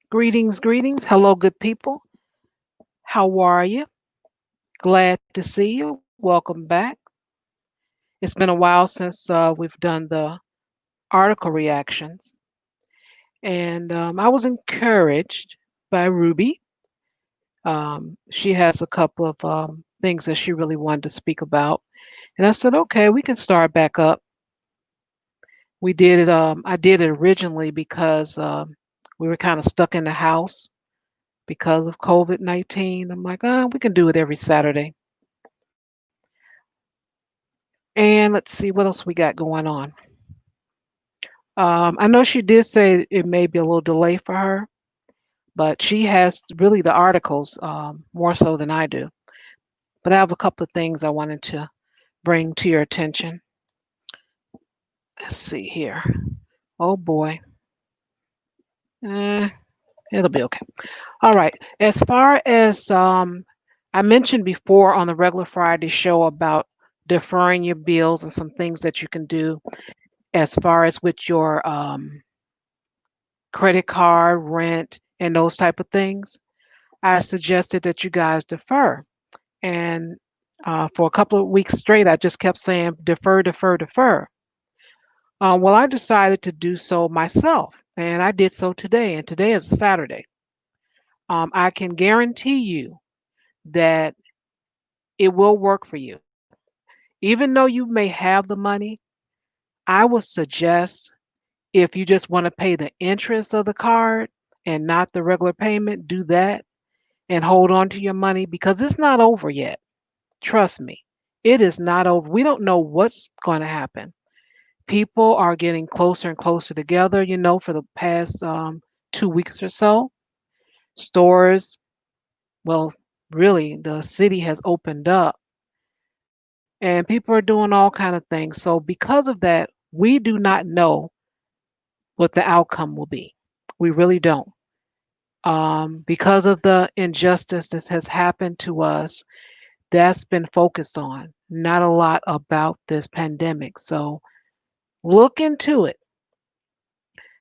Greetings, greetings. Hello, good people. How are you? Glad to see you. Welcome back. It's been a while since we've done the article reactions, and I was encouraged by Ruby. She has a couple of things that she really wanted to speak about, and I said, okay, we can start back up. We did it. I did it originally because we were kind of stuck in the house because of COVID-19. I'm like, we can do it every Saturday. And let's see what else we got going on. I know she did say it may be a little delay for her, but she has really the articles more so than I do. But I have a couple of things I wanted to bring to your attention. Let's see here. Oh boy. Eh, it'll be okay. All right. As far as I mentioned before on the regular Friday show about deferring your bills and some things that you can do as far as with your credit card, rent, and those type of things, I suggested that you guys defer. And for a couple of weeks straight, I just kept saying defer, defer, defer. Well, I decided to do so myself, and I did so today. And today is a Saturday. I can guarantee you that it will work for you. Even though you may have the money, I would suggest if you just want to pay the interest of the card and not the regular payment, do that and hold on to your money because it's not over yet. Trust me, it is not over. We don't know what's going to happen. People are getting closer and closer together, for the past 2 weeks or so. Stores, well, really, the city has opened up and people are doing all kind of things. So because of that, we do not know what the outcome will be. We really don't. Because of the injustice that has happened to us, that's been focused on, not a lot about this pandemic. So look into it.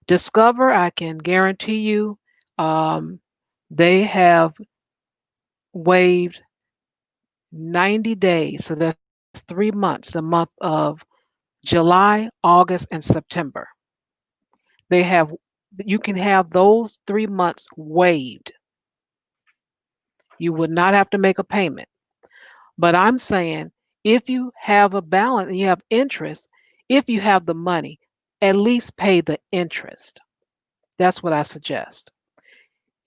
Discover, I can guarantee you, um, they have waived 90 days. So that's 3 months, the month of July, August, and September. They have, you can have those 3 months waived. You would not have to make a payment. But I'm saying if you have a balance and you have interest, if you have the money, at least pay the interest. That's what I suggest.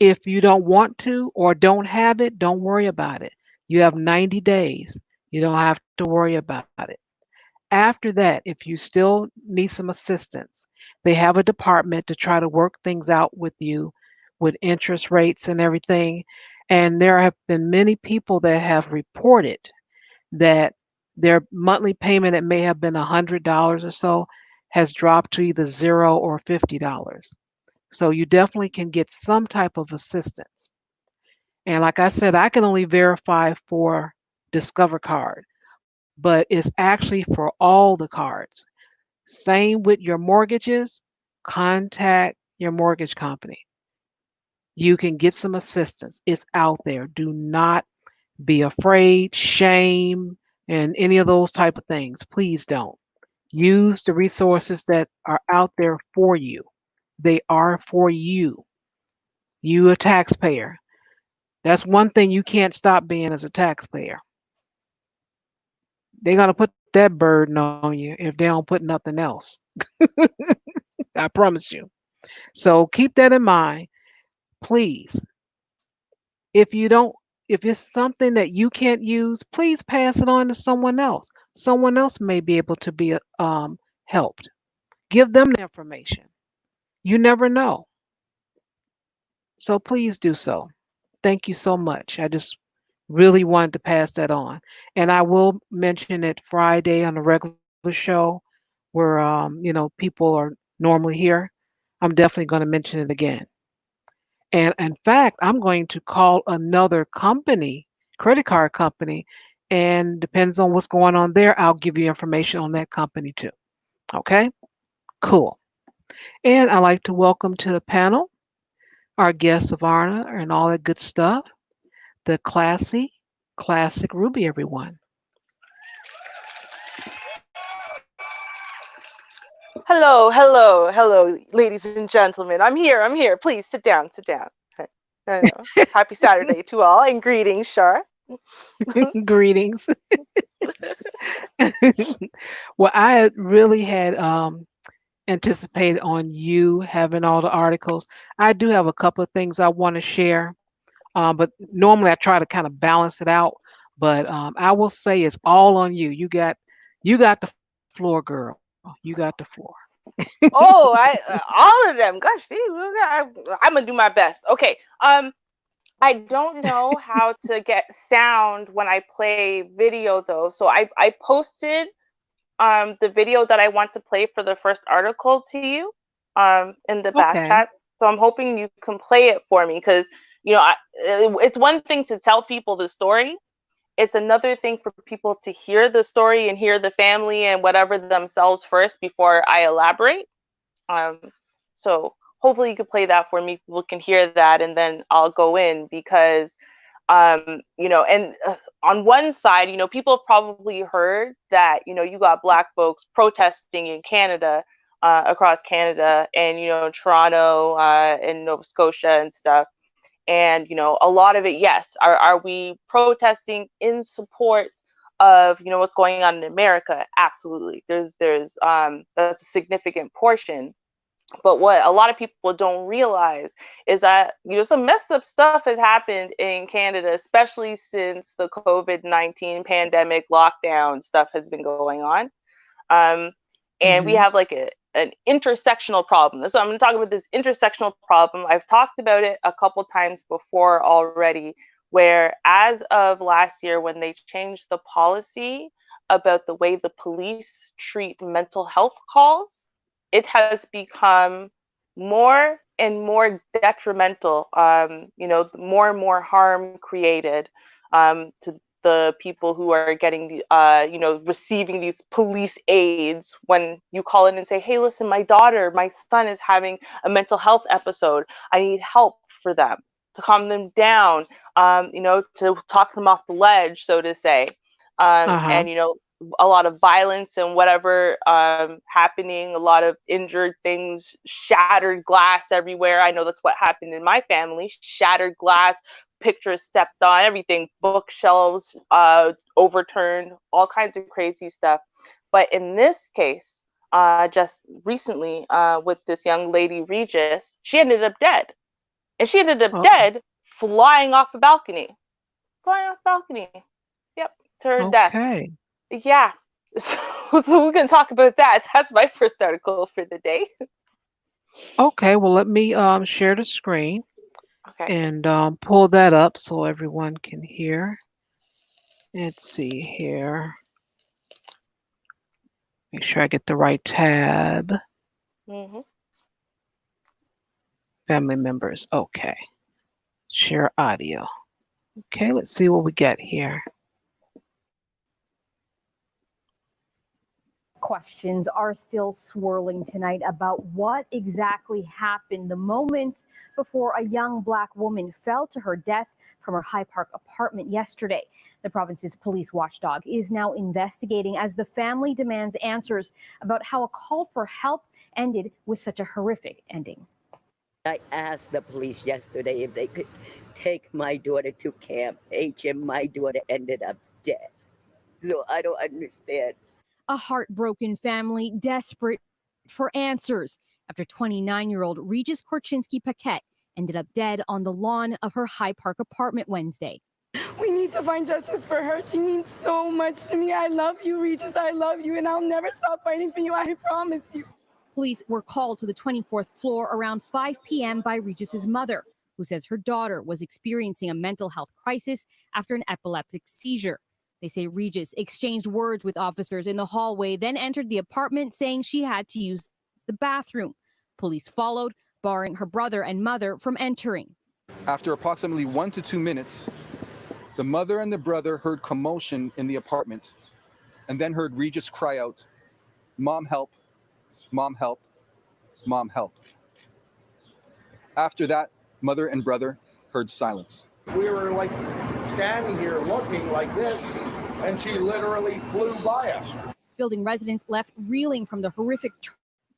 If you don't want to or don't have it, don't worry about it. You have 90 days. You don't have to worry about it. After that, if you still need some assistance, they have a department to try to work things out with you with interest rates and everything. And there have been many people that have reported that their monthly payment that may have been $100 or so has dropped to either 0 or $50. So you definitely can get some type of assistance. And like I said, I can only verify for Discover Card, but it's actually for all the cards. Same with your mortgages, contact your mortgage company. You can get some assistance. It's out there. Do not be afraid, shame, and any of those type of things. Please don't. Use the resources that are out there for you. They are for you. You a taxpayer. That's one thing you can't stop being as a taxpayer. They're gonna put that burden on you if they don't put nothing else. I promise you. So keep that in mind, please. If you don't, if it's something that you can't use, please pass it on to someone else. Someone else may be able to be helped. Give them the information. You never know. So please do so. Thank you so much. I just really wanted to pass that on. And I will mention it Friday on the regular show where people are normally here. I'm definitely going to mention it again. And in fact, I'm going to call another company, credit card company, and depends on what's going on there, I'll give you information on that company too. Okay? Cool. And I'd like to welcome to the panel our guest of honor and all that good stuff, the classic Ruby, everyone. Hello, ladies and gentlemen. I'm here. Please sit down, sit down. I know. Happy Saturday to all, and greetings, Shar. Greetings. Well, I really had anticipated on you having all the articles. I do have a couple of things I want to share, but normally I try to kind of balance it out. But I will say it's all on you. You got the floor, girl. You got the floor. Oh, all of them. Gosh, I'm gonna do my best. Okay. I don't know how to get sound when I play video though. So I posted the video that I want to play for the first article to you in the back Okay. chat. So I'm hoping you can play it for me because it's one thing to tell people the story. It's another thing for people to hear the story and hear the family and whatever themselves first before I elaborate. Um, so hopefully you could play that for me. People can hear that, and then I'll go in because and on one side, people have probably heard that, you got Black folks protesting in Canada, across Canada, and, Toronto, and Nova Scotia and stuff. And, a lot of it, yes. Are we protesting in support of, what's going on in America? Absolutely. That's a significant portion. But what a lot of people don't realize is that, some messed up stuff has happened in Canada, especially since the COVID-19 pandemic lockdown stuff has been going on. Um, and we Hmm. have like an intersectional problem. So I'm going to talk about this intersectional problem. I've talked about it a couple times before already, where as of last year, when they changed the policy about the way the police treat mental health calls, it has become more and more detrimental, more and more harm created to the people who are getting receiving these police aids. When you call in and say, hey, listen, my son is having a mental health episode, I need help for them, to calm them down, to talk them off the ledge, so to say. Uh-huh. And a lot of violence and whatever happening, a lot of injured things, shattered glass everywhere. I know that's what happened in my family. Shattered glass, pictures stepped on, everything, bookshelves overturned, all kinds of crazy stuff. But in this case, just recently, with this young lady Regis, she ended up dead. And she ended up Oh, dead flying off a balcony. Flying off a balcony. Yep, to her death. okay. Yeah. So we're going to talk about that. That's my first article for the day. Okay. Well, let me share the screen Okay. and pull that up so everyone can hear. Let's see here. Make sure I get the right tab. Hmm. Family members. Okay. Share audio. Okay, let's see what we get here. Questions are still swirling tonight about what exactly happened the moments before a young Black woman fell to her death from her High Park apartment yesterday. The province's police watchdog is now investigating as the family demands answers about how a call for help ended with such a horrific ending. I asked the police yesterday if they could take my daughter to Camp H, and my daughter ended up dead. So I don't understand. A heartbroken family desperate for answers after 29-year-old Regis Korchinski Paquette ended up dead on the lawn of her High Park apartment Wednesday. We need to find justice for her. She means so much to me. I love you, Regis. I love you, and I'll never stop fighting for you. I promise you. Police were called to the 24th floor around 5 p.m. by Regis's mother, who says her daughter was experiencing a mental health crisis after an epileptic seizure. They say Regis exchanged words with officers in the hallway, then entered the apartment saying she had to use the bathroom. Police followed, barring her brother and mother from entering. After approximately 1 to 2 minutes, the mother and the brother heard commotion in the apartment and then heard Regis cry out, "Mom, help, mom, help, mom, help." After that, Mother and brother heard silence. We were like standing here looking like this, and she literally flew by us. Building residents left reeling from the horrific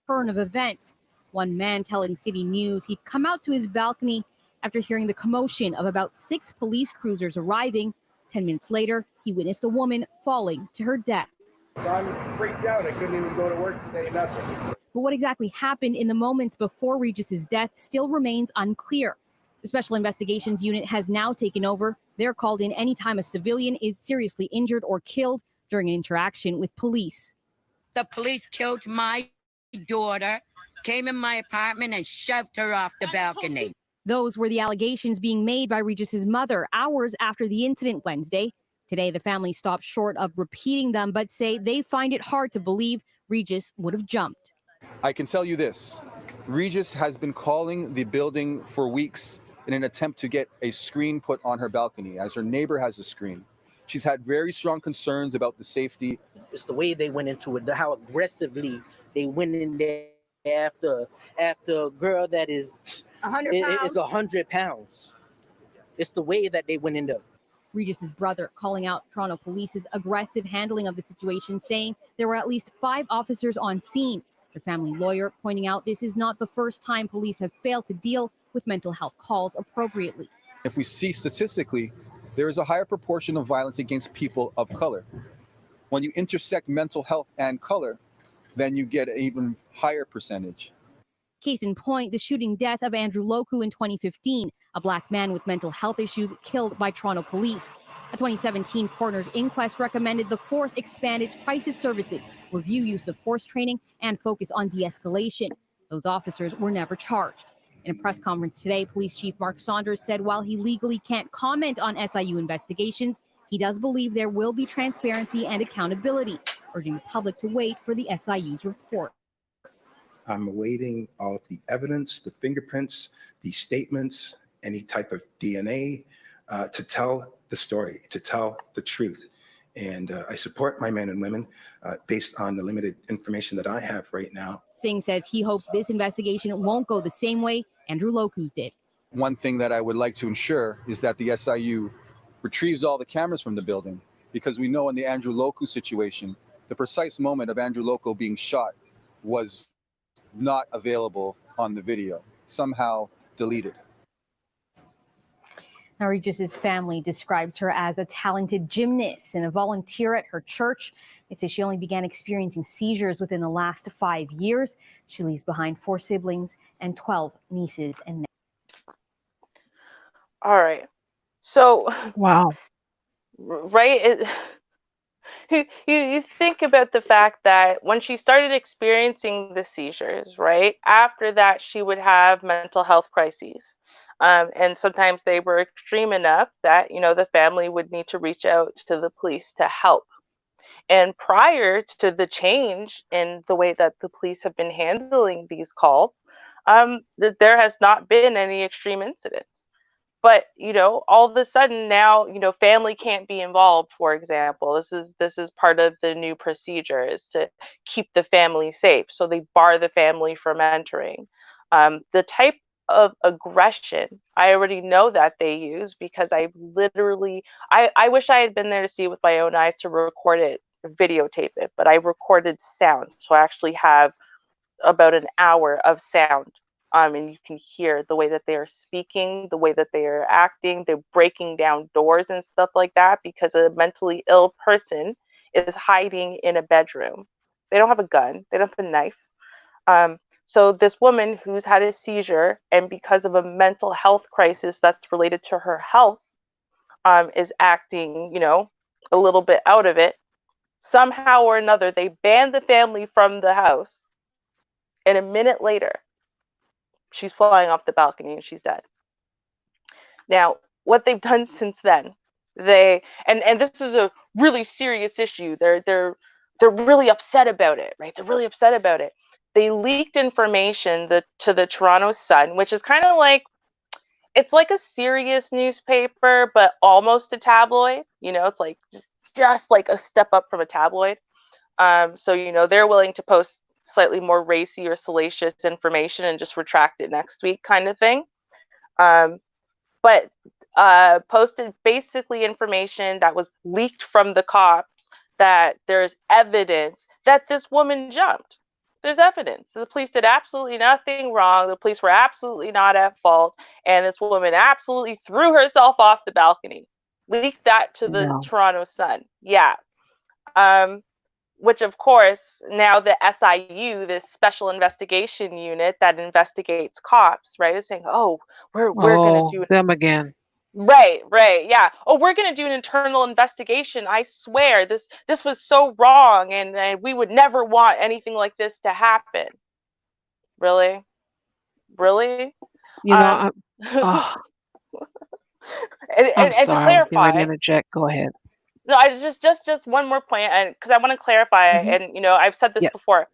turn of events. One man telling City News he'd come out to his balcony after hearing the commotion of about 6 police cruisers arriving. 10 minutes later, he witnessed a woman falling to her death. I'm freaked out. I couldn't even go to work today, nothing. But what exactly happened in the moments before Regis's death still remains unclear. The Special Investigations Unit has now taken over. They're called in anytime a civilian is seriously injured or killed during an interaction with police. The police killed my daughter, came in my apartment and shoved her off the balcony. Those were the allegations being made by Regis's mother hours after the incident Wednesday. Today, the family stopped short of repeating them, but say they find it hard to believe Regis would have jumped. I can tell you this, Regis has been calling the building for weeks in an attempt to get a screen put on her balcony, as her neighbor has a screen. She's had very strong concerns about the safety. It's the way they went into it, how aggressively they went in there after a girl that is 100 pounds. It's the way that they went in there. Regis's brother calling out Toronto Police's aggressive handling of the situation, saying there were at least 5 officers on scene. Their family lawyer pointing out this is not the first time police have failed to deal with mental health calls appropriately. If we see statistically, there is a higher proportion of violence against people of color. When you intersect mental health and color, then you get an even higher percentage. Case in point, the shooting death of Andrew Loku in 2015, a black man with mental health issues killed by Toronto Police. A 2017 coroner's inquest recommended the force expand its crisis services, review use of force training, and focus on de-escalation. Those officers were never charged. In a press conference today, Police Chief Mark Saunders said while he legally can't comment on SIU investigations, he does believe there will be transparency and accountability, urging the public to wait for the SIU's report. I'm awaiting all of the evidence, the fingerprints, the statements, any type of DNA to tell the story, to tell the truth. And I support my men and women based on the limited information that I have right now. Singh says he hopes this investigation won't go the same way Andrew Loku's did. One thing that I would like to ensure is that the SIU retrieves all the cameras from the building, because we know in the Andrew Loku situation, the precise moment of Andrew Loku being shot was not available on the video, somehow deleted. Now, Regis's family describes her as a talented gymnast and a volunteer at her church. It says she only began experiencing seizures within the last 5 years. She leaves behind 4 siblings and 12 nieces and nephews. All right. So, Wow. right, you think about the fact that when she started experiencing the seizures, right, after that she would have mental health crises. And sometimes they were extreme enough that, the family would need to reach out to the police to help. And prior to the change in the way that the police have been handling these calls, there has not been any extreme incidents. But, all of a sudden now, family can't be involved, for example. This is part of the new procedure, is to keep the family safe. So they bar the family from entering. The type of aggression, I already know that they use, because I wish I had been there to see it with my own eyes, to record it, videotape it, but I recorded sound. So I actually have about an hour of sound. And you can hear the way that they are speaking, the way that they are acting. They're breaking down doors and stuff like that, because a mentally ill person is hiding in a bedroom. They don't have a gun. They don't have a knife. So this woman who's had a seizure, and because of a mental health crisis that's related to her health, is acting, a little bit out of it. Somehow or another, they banned the family from the house. And a minute later, she's flying off the balcony and she's dead. Now, what they've done since then, and this is a really serious issue. They're really upset about it, right? They're really upset about it. They leaked information to the Toronto Sun, which is kind of like, it's like a serious newspaper, but almost a tabloid. It's like just like a step up from a tabloid. So they're willing to post slightly more racy or salacious information and just retract it next week, kind of thing. Um, but posted basically information that was leaked from the cops that there's evidence that this woman jumped. There's evidence. The police did absolutely nothing wrong. The police were absolutely not at fault. And this woman absolutely threw herself off the balcony. Leaked that to the No. Toronto Sun. Yeah. Um, which of course now the SIU, this special investigation unit that investigates cops, right, is saying, oh, we're gonna Oh, do them again. right, yeah. Oh, we're gonna do an internal investigation. I swear, this was so wrong, and we would never want anything like this to happen. Really, really. You know, Um, I, oh, and I'm and to sorry. I was getting ready to clarify, interject. Go ahead. no, I just one more point, and because I want to clarify, Hmm. and I've said this Yes. before.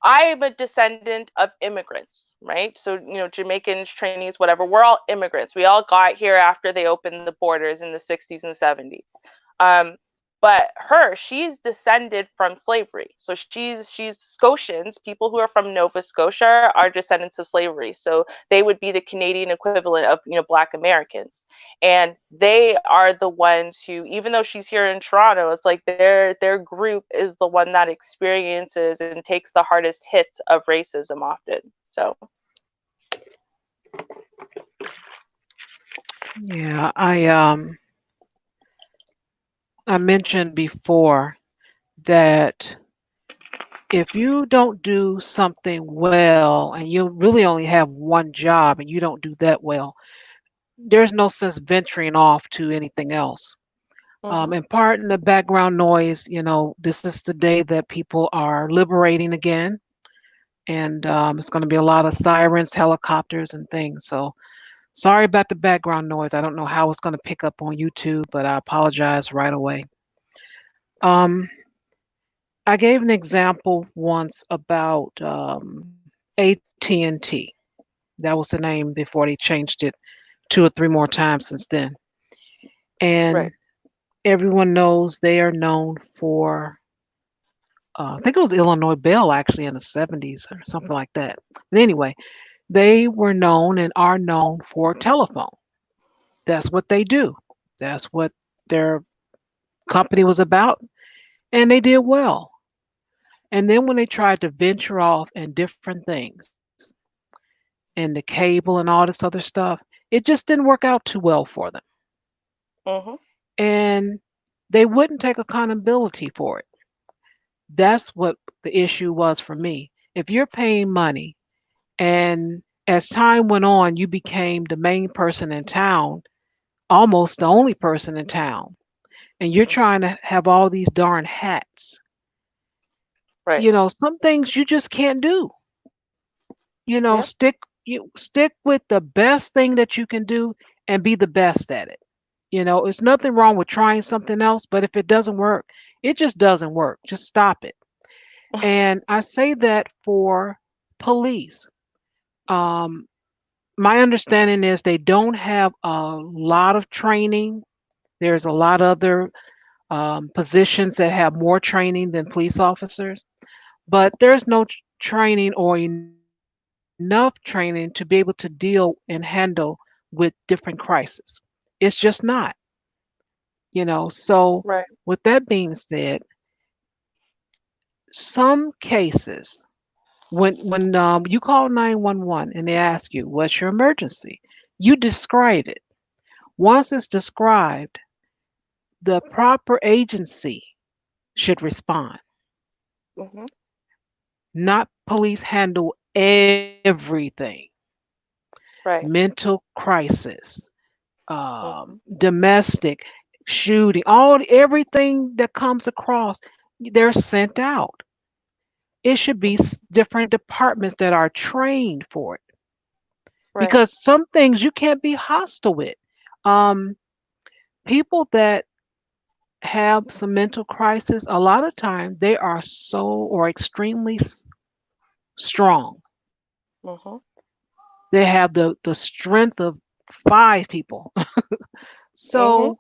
I'm a descendant of immigrants, right? So, Jamaicans, Chinese, whatever, we're all immigrants. We all got here after they opened the borders in the 60s and 70s. Um, but she's descended from slavery. So she's Scotians. People who are from Nova Scotia are descendants of slavery. So they would be the Canadian equivalent of, Black Americans. And they are the ones who, even though she's here in Toronto, it's like their group is the one that experiences and takes the hardest hits of racism often. So Yeah, I mentioned before that if you don't do something well and you really only have one job and you don't do that well, there's no sense venturing off to anything else. mm-hmm, And part in the background noise, this is the day that people are liberating again. And it's going to be a lot of sirens, helicopters, and things. So sorry about the background noise. I don't know how it's going to pick up on YouTube, but I apologize right away. Um, I gave an example once about AT&T. That was the name before they changed it two or three more times since then. right, And everyone knows they are known for, I think it was Illinois Bell actually in the 70s or something like that. But anyway, they were known and are known for telephone. That's what they do. That's what their company was about. And they did well. And then when they tried to venture off in different things, and the cable and all this other stuff, it just didn't work out too well for them. mm-hmm, And they wouldn't take accountability for it. That's what the issue was for me. If you're paying money and as time went on, you became the main person in town, almost the only person in town, and you're mm-hmm, trying to have all these darn hats, right, some things you just can't do. yep, Stick with the best thing that you can do and be the best at it. It's nothing wrong with trying something else, but if it doesn't work, it just doesn't work. Just stop it. And I say that for police. Um, my understanding is they don't have a lot of training. There's a lot of other positions that have more training than police officers, but there's no training or enough training to be able to deal and handle with different crises. It's just not, So, right, with that being said, some cases, when you call 911 and they ask you, what's your emergency? You describe it. Once it's described, the proper agency should respond, mm-hmm, not police handle everything. right, Mental crisis, mm-hmm, domestic shooting, everything that comes across, they're sent out. It should be different departments that are trained for it right, because some things you can't be hostile with. Um, People that have some mental crisis, a lot of times they are so or extremely strong. mm-hmm, They have the strength of five people. mm-hmm, So,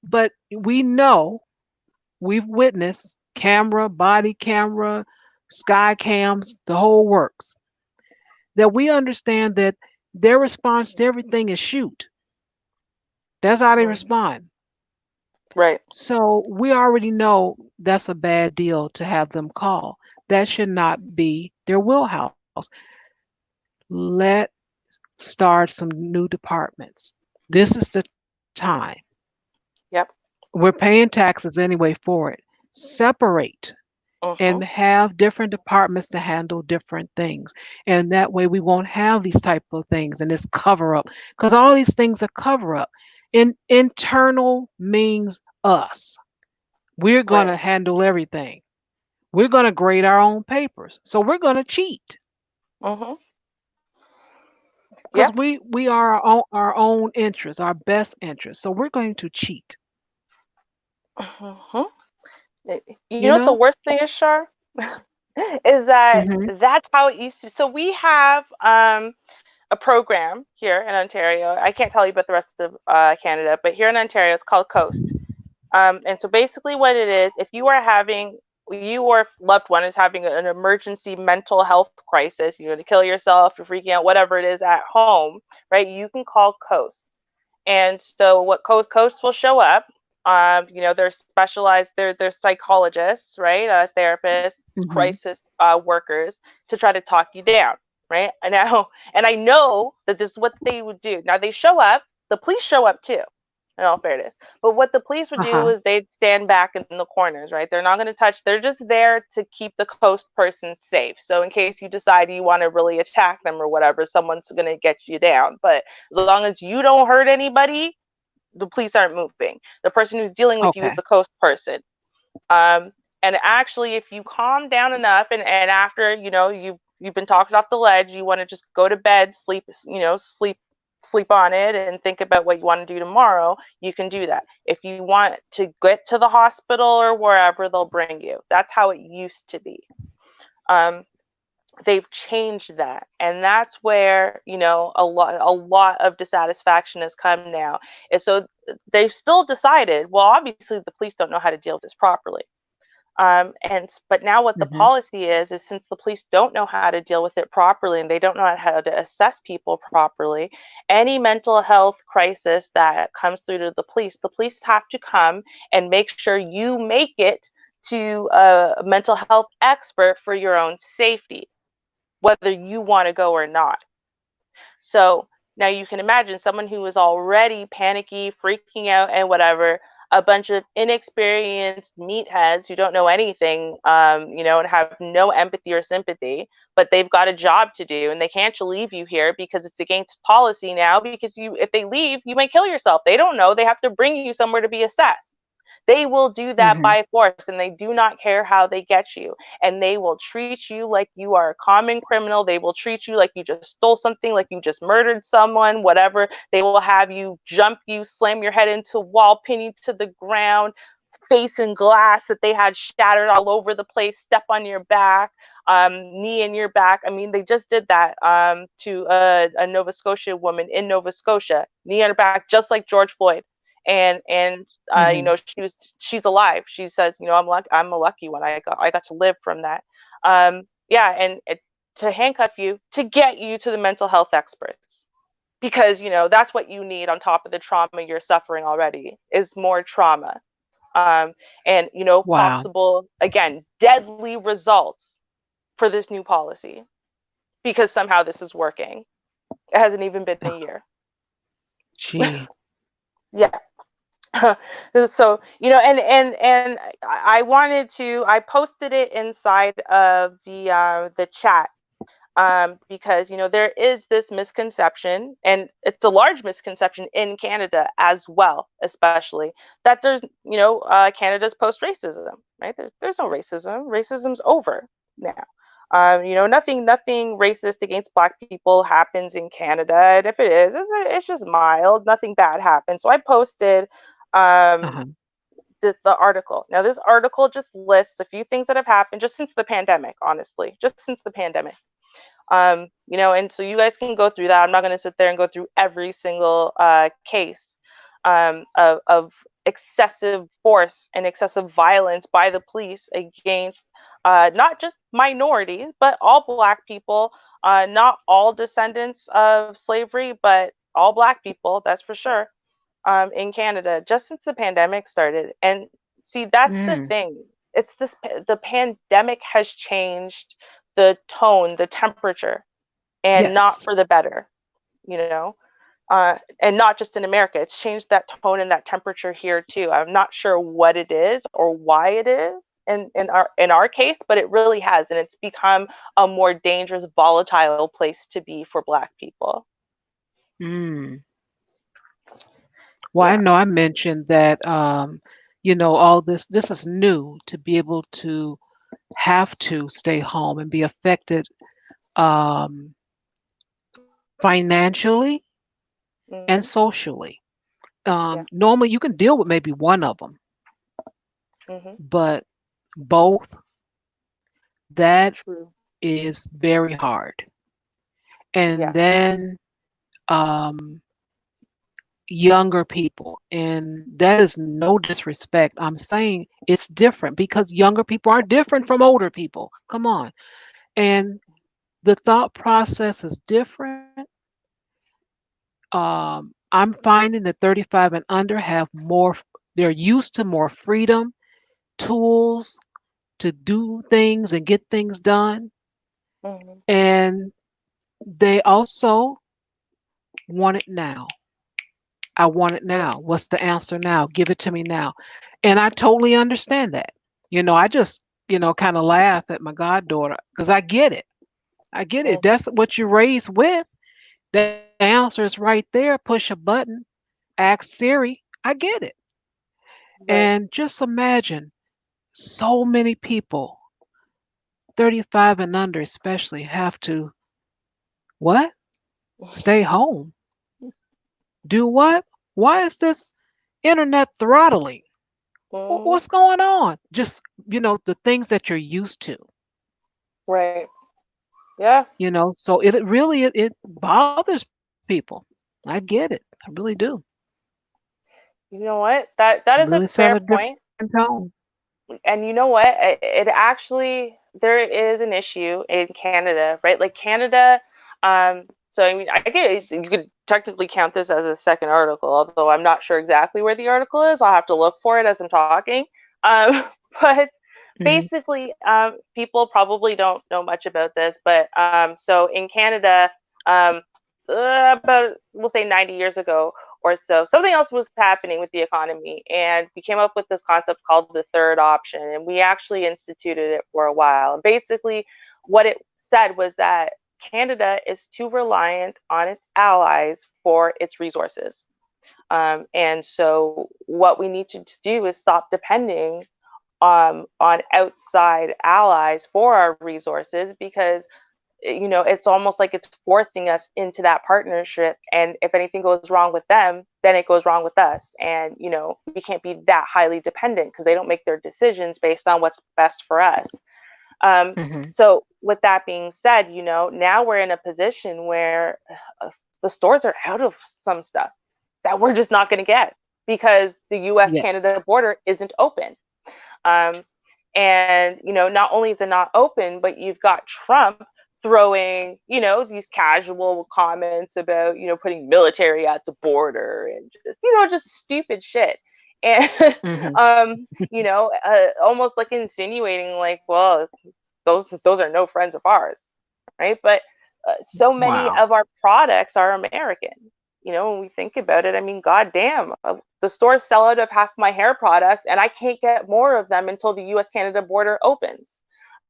but we know, we've witnessed camera, body camera, sky cams, the whole works. That we understand that their response to everything is shoot. That's how they Mhm. respond. Right. So we already know that's a bad deal to have them call. That should not be their wheelhouse. Let start some new departments. This is the time. Yep. We're paying taxes anyway for it. Separate and Mhm. have different departments to handle different things. And that way we won't have these type of things and this cover up. Because all these things are cover up. Internal means us. We're going Right. to handle everything. We're going to grade our own papers. So we're going to cheat Mhm. because Yep. we are our own interest, our best interest. So we're going to cheat, Mhm. You you know what the know? worst thing is, Shar? Is that Hmm. that's how it used to. So we have a program here in Ontario. I can't tell you about the rest of Canada, but here in Ontario, it's called Coast. And so basically, what it is, if you are having you or loved one is having an emergency mental health crisis, you're going to kill yourself, you're freaking out, whatever it is at home, right? You can call Coast. And so what Coast will show up. They're specialized, they're psychologists, right? Therapists, Hmm. crisis workers to try to talk you down, right? And I know that this is what they would do. Now they show up, the police show up too, in all fairness. But what the police would do Uh-huh. is they'd stand back in the corners, right? They're not going to touch, they're just there to keep the coast person safe. So in case you decide you want to really attack them or whatever, someone's going to get you down. But as long as you don't hurt anybody, the police aren't moving. The person who's dealing with you is Okay. the coast person. Um, and actually, if you calm down enough, and after you've been talked off the ledge, you want to just go to bed, sleep, sleep on it, and think about what you want to do tomorrow. You can do that. If you want to get to the hospital or wherever, they'll bring you. That's how it used to be. Um, they've changed that, and that's where a lot of dissatisfaction has come now. And so they've still decided, well, obviously the police don't know how to deal with this properly. But now what the Hmm. policy is since the police don't know how to deal with it properly and they don't know how to assess people properly, any mental health crisis that comes through to the police have to come and make sure you make it to a mental health expert for your own safety, whether you want to go or not. So now you can imagine someone who is already panicky, freaking out, and whatever, a bunch of inexperienced meatheads who don't know anything, and have no empathy or sympathy, but they've got a job to do and they can't leave you here because it's against policy now. Because if they leave, you might kill yourself. They don't know. They have to bring you somewhere to be assessed. They will do that Hmm. by force and they do not care how they get you. And they will treat you like you are a common criminal. They will treat you like you just stole something, like you just murdered someone, whatever. They will have you jump you, slam your head into a wall, pin you to the ground, face in glass that they had shattered all over the place, step on your back, knee in your back. I mean, they just did that to a Nova Scotia woman in Nova Scotia, knee on her back, just like George Floyd. And Hmm. she's alive. She says, I'm a lucky one. I got to live from that. Yeah, and to handcuff you to get you to the mental health experts, because that's what you need on top of the trauma you're suffering already is more trauma. And Wow. possible, again, deadly results for this new policy, because somehow this is working. It hasn't even been a year. Gee. Yeah. So and I posted it inside of the chat, because there is this misconception, and it's a large misconception in Canada as well, especially that there's Canada's post racism, right? There's no racism. Racism's over now. Nothing racist against Black people happens in Canada, and if it is, it's just mild. Nothing bad happens. So I posted um, Uh-huh. the article. Now, this article just lists a few things that have happened just since the pandemic, honestly, just since the pandemic. And so you guys can go through that. I'm not going to sit there and go through every single case of excessive force and excessive violence by the police against not just minorities, but all Black people Not all descendants of slavery, but all Black people, that's for sure, in Canada, just since the pandemic started. And see, that's the Mm. thing. It's this, the pandemic has changed the tone, the temperature, and not Yes. for the better, you know? And not just in America. It's changed that tone and that temperature here too. I'm not sure what it is or why it is in our case, but it really has, and it's become a more dangerous, volatile place to be for Black people. Mm. Well, I Yeah. know I mentioned that, all this is new to be able to have to stay home and be affected um, financially and Hmm. socially. Yeah. Normally, you can deal with maybe one of them, Hmm. but both, that True. is very hard. And Yeah. then um, younger people, and that is no disrespect. I'm saying it's different because younger people are different from older people. Come on. And the thought process is different. I'm finding that 35 and under have more, they're used to more freedom, tools to do things and get things done. Hmm. And they also want it now. I want it Yeah. now. What's the answer now? Give it to me now. And I totally understand that. I just, kind of laugh at my goddaughter because I get it. I get it. Hmm. That's what you're raised with. The answer is right there. Push a button, ask Siri. I get it. Right. And just imagine so many people, 35 and under especially, have to what? Stay home. Do what? Why is this internet throttling? Hmm. What's going on? Just, the things that you're used to, Right. Yeah. So it really, it bothers people. I get it. I really do. You know what? That is Really a set a fair different point. tone. And you know what? It actually, there is an issue in Canada, right? Like Canada, so I mean, I get, you could technically count this as a second article, although I'm not sure exactly where the article is. I'll have to look for it as I'm talking. Um, but Hmm. basically, people probably don't know much about this, but so in Canada, um, about, we'll say 90 years ago, or so, something else was happening with the economy, and we came up with this concept called the third option, and we actually instituted it for a while. And basically, what it said was that Canada is too reliant on its allies for its resources. And so, what we need to do is stop depending on outside allies for our resources, because it's almost like it's forcing us into that partnership. And if anything goes wrong with them, then it goes wrong with us. And, we can't be that highly dependent because they don't make their decisions based on what's best for us. Um, Hmm. so, with that being said, now we're in a position where the stores are out of some stuff that we're just not going to get because the US Yes. Canada border isn't open. Um, and, not only is it not open, but you've got Trump throwing, these casual comments about, putting military at the border and just, just stupid shit. And, Hmm. almost like insinuating like, well, those are no friends of ours. Right. But so many Wow. of our products are American. When we think about it, I mean, goddamn, the stores sell out of half my hair products, and I can't get more of them until the U.S. Canada border opens.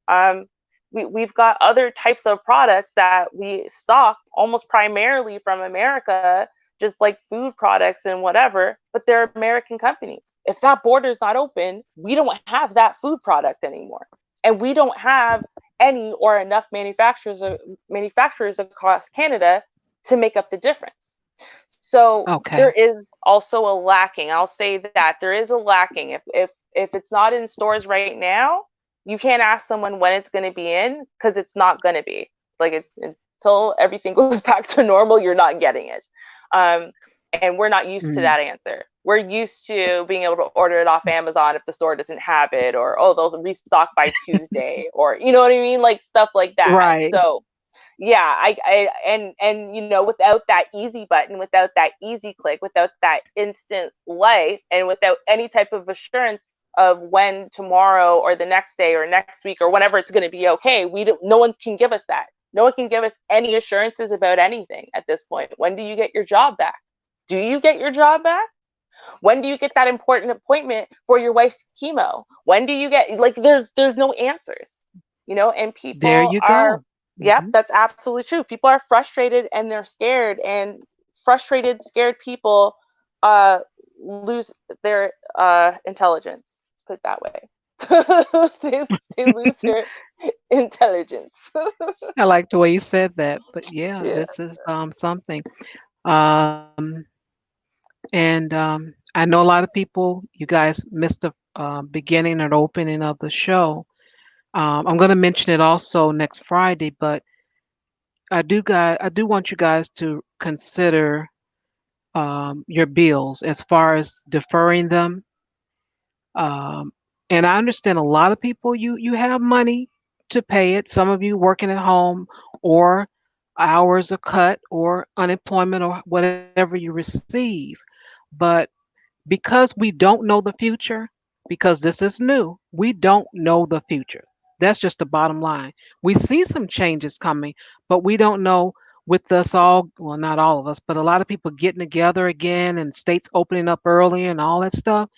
Um, we've got other types of products that we stock almost primarily from America, just like food products and whatever, but they're American companies. If that border is not open, we don't have that food product anymore. And we don't have any or enough manufacturers across Canada to make up the difference. So there Okay. is also a lacking. I'll say that there is a lacking. If it's not in stores right now, you can't ask someone when it's going to be in, because it's not going to be. Like until everything goes back to normal, you're not getting it. Um, and we're not used to Mm. that answer. We're used to being able to order it off Amazon if the store doesn't have it, or, oh, they'll restock by Tuesday, or, you know what I mean? Like stuff like that. Right. So Yeah, and without that easy button, without that easy click, without that instant life, and without any type of assurance of when tomorrow or the next day or next week or whenever it's going to be okay, no one can give us that. No one can give us any assurances about anything at this point. When do you get your job back? Do you get your job back? When do you get that important appointment for your wife's chemo? When do you get, like, there's no answers, and There people you are, go. yep, Hmm. that's absolutely true. People are frustrated and they're scared, and frustrated, scared people uh lose their intelligence. Let's put it that way. they lose their intelligence. I like the way you said that, but yeah, Yeah. this is something. Um, and I know a lot of people. You guys missed the beginning and opening of the show. I'm going to mention it also next Friday, but I do want you guys to consider your bills as far as deferring them. Um, and I understand a lot of people, you have money to pay it. Some of you working at home, or hours are cut, or unemployment, or whatever you receive. But because we don't know the future, because this is new, we don't know the future. That's just the bottom line. We see some changes coming, but we don't know, with us all, well, not all of us, but a lot of people getting together again and states opening up early and all that stuff.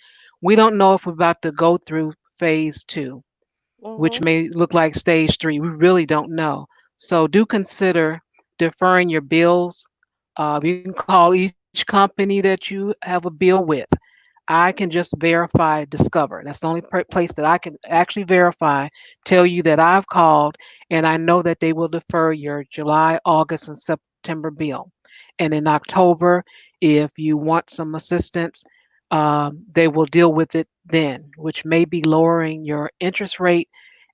We don't know if we're about to go through phase two, which Mhm. may look like stage three. We really don't know. So do consider deferring your bills. You can call each company that you have a bill with. I can just verify Discover. That's the only place that I can actually verify, tell you that I've called, and I know that they will defer your July, August, and September bill. And in October, if you want some assistance, they will deal with it then, which may be lowering your interest rate.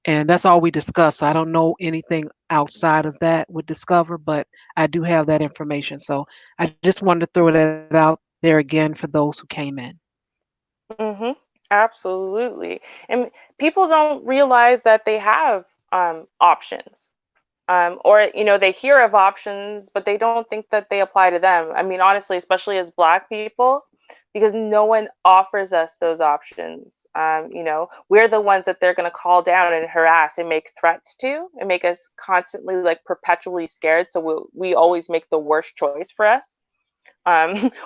And that's all we discuss. I don't know anything outside of that with Discover, but I do have that information. So I just wanted to throw that out there again for those who came in. Mhm. Absolutely. And people don't realize that they have options. Or they hear of options, but they don't think that they apply to them. I mean, honestly, especially as Black people, because no one offers us those options. We're the ones that they're going to call down and harass and make threats to, and make us constantly, like, perpetually scared. So we always make the worst choice for us.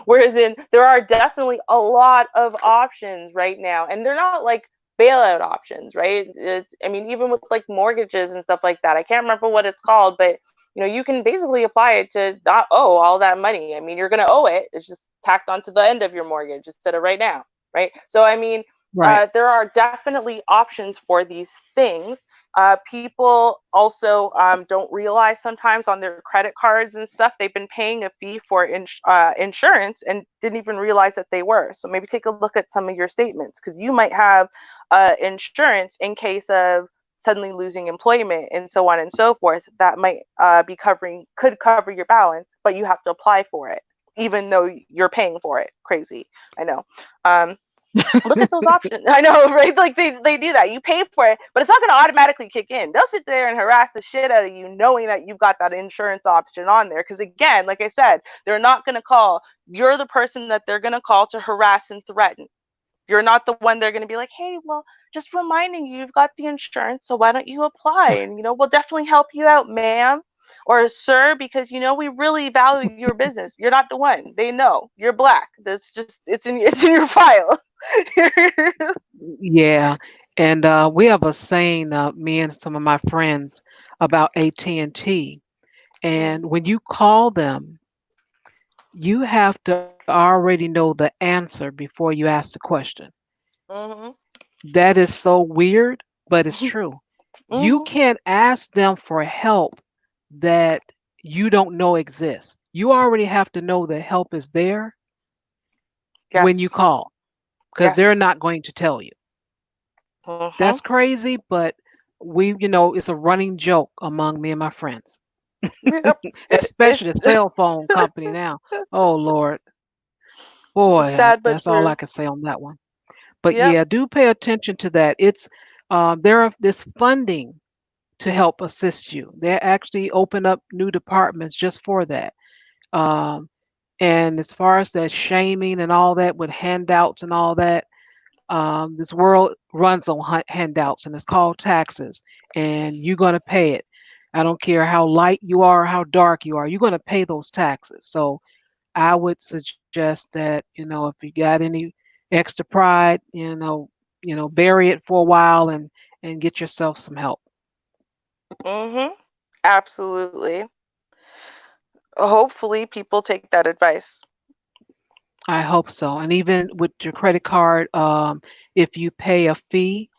Whereas there are definitely a lot of options right now, and they're not like bailout options, right? I mean, even with like mortgages and stuff like that, I can't remember what it's called, but you can basically apply it to not owe all that money. I mean, you're going to owe it; it's just tacked onto the end of your mortgage instead of right now, right? So, I mean, Right. there are definitely options for these things. People also don't realize sometimes on their credit cards and stuff, they've been paying a fee for insurance and didn't even realize that they were. So maybe take a look at some of your statements, because you might have insurance in case of suddenly losing employment and so on and so forth. That might could cover your balance, but you have to apply for it, even though you're paying for it. Crazy, I know. Um, Look at those options. I know, right? Like they do that. You pay for it, but it's not going to automatically kick in. They'll sit there and harass the shit out of you, knowing that you've got that insurance option on there. Because again, like I said, they're not going to call. You're the person that they're going to call to harass and threaten. You're not the one they're going to be like, hey, well, just reminding you, you've got the insurance, so why don't you apply? And we'll definitely help you out, ma'am or sir, because we really value your business. You're not the one. They know you're Black. That's just it's in your file. Yeah. And we have a saying, me and some of my friends, about AT&T. And T. And when you call them, you have to already know the answer before you ask the question. Mhm. That is so weird, but it's Mhm. true. You Mhm. can't ask them for help that you don't know exists. You already have to know that help is there when you Yes. call, because they're Yes. not going to tell you. Mhm. That's crazy, but it's a running joke among me and my friends, Yep. especially It's the cell phone company now. Oh Lord, boy, sad that's but all I true. can say on that one. But Yep. yeah, do pay attention to that. It's there are this funding to help assist you. They actually open up new departments just for that. Um, and as far as that shaming and all that with handouts and all that, this world runs on handouts and it's called taxes, and you're going to pay it. I don't care how light you are, how dark you are, you're going to pay those taxes. So I would suggest that, if you got any extra pride, bury it for a while and get yourself some help. Mhm. Absolutely. Hopefully people take that advice. I hope so. And even with your credit card, if you pay a fee,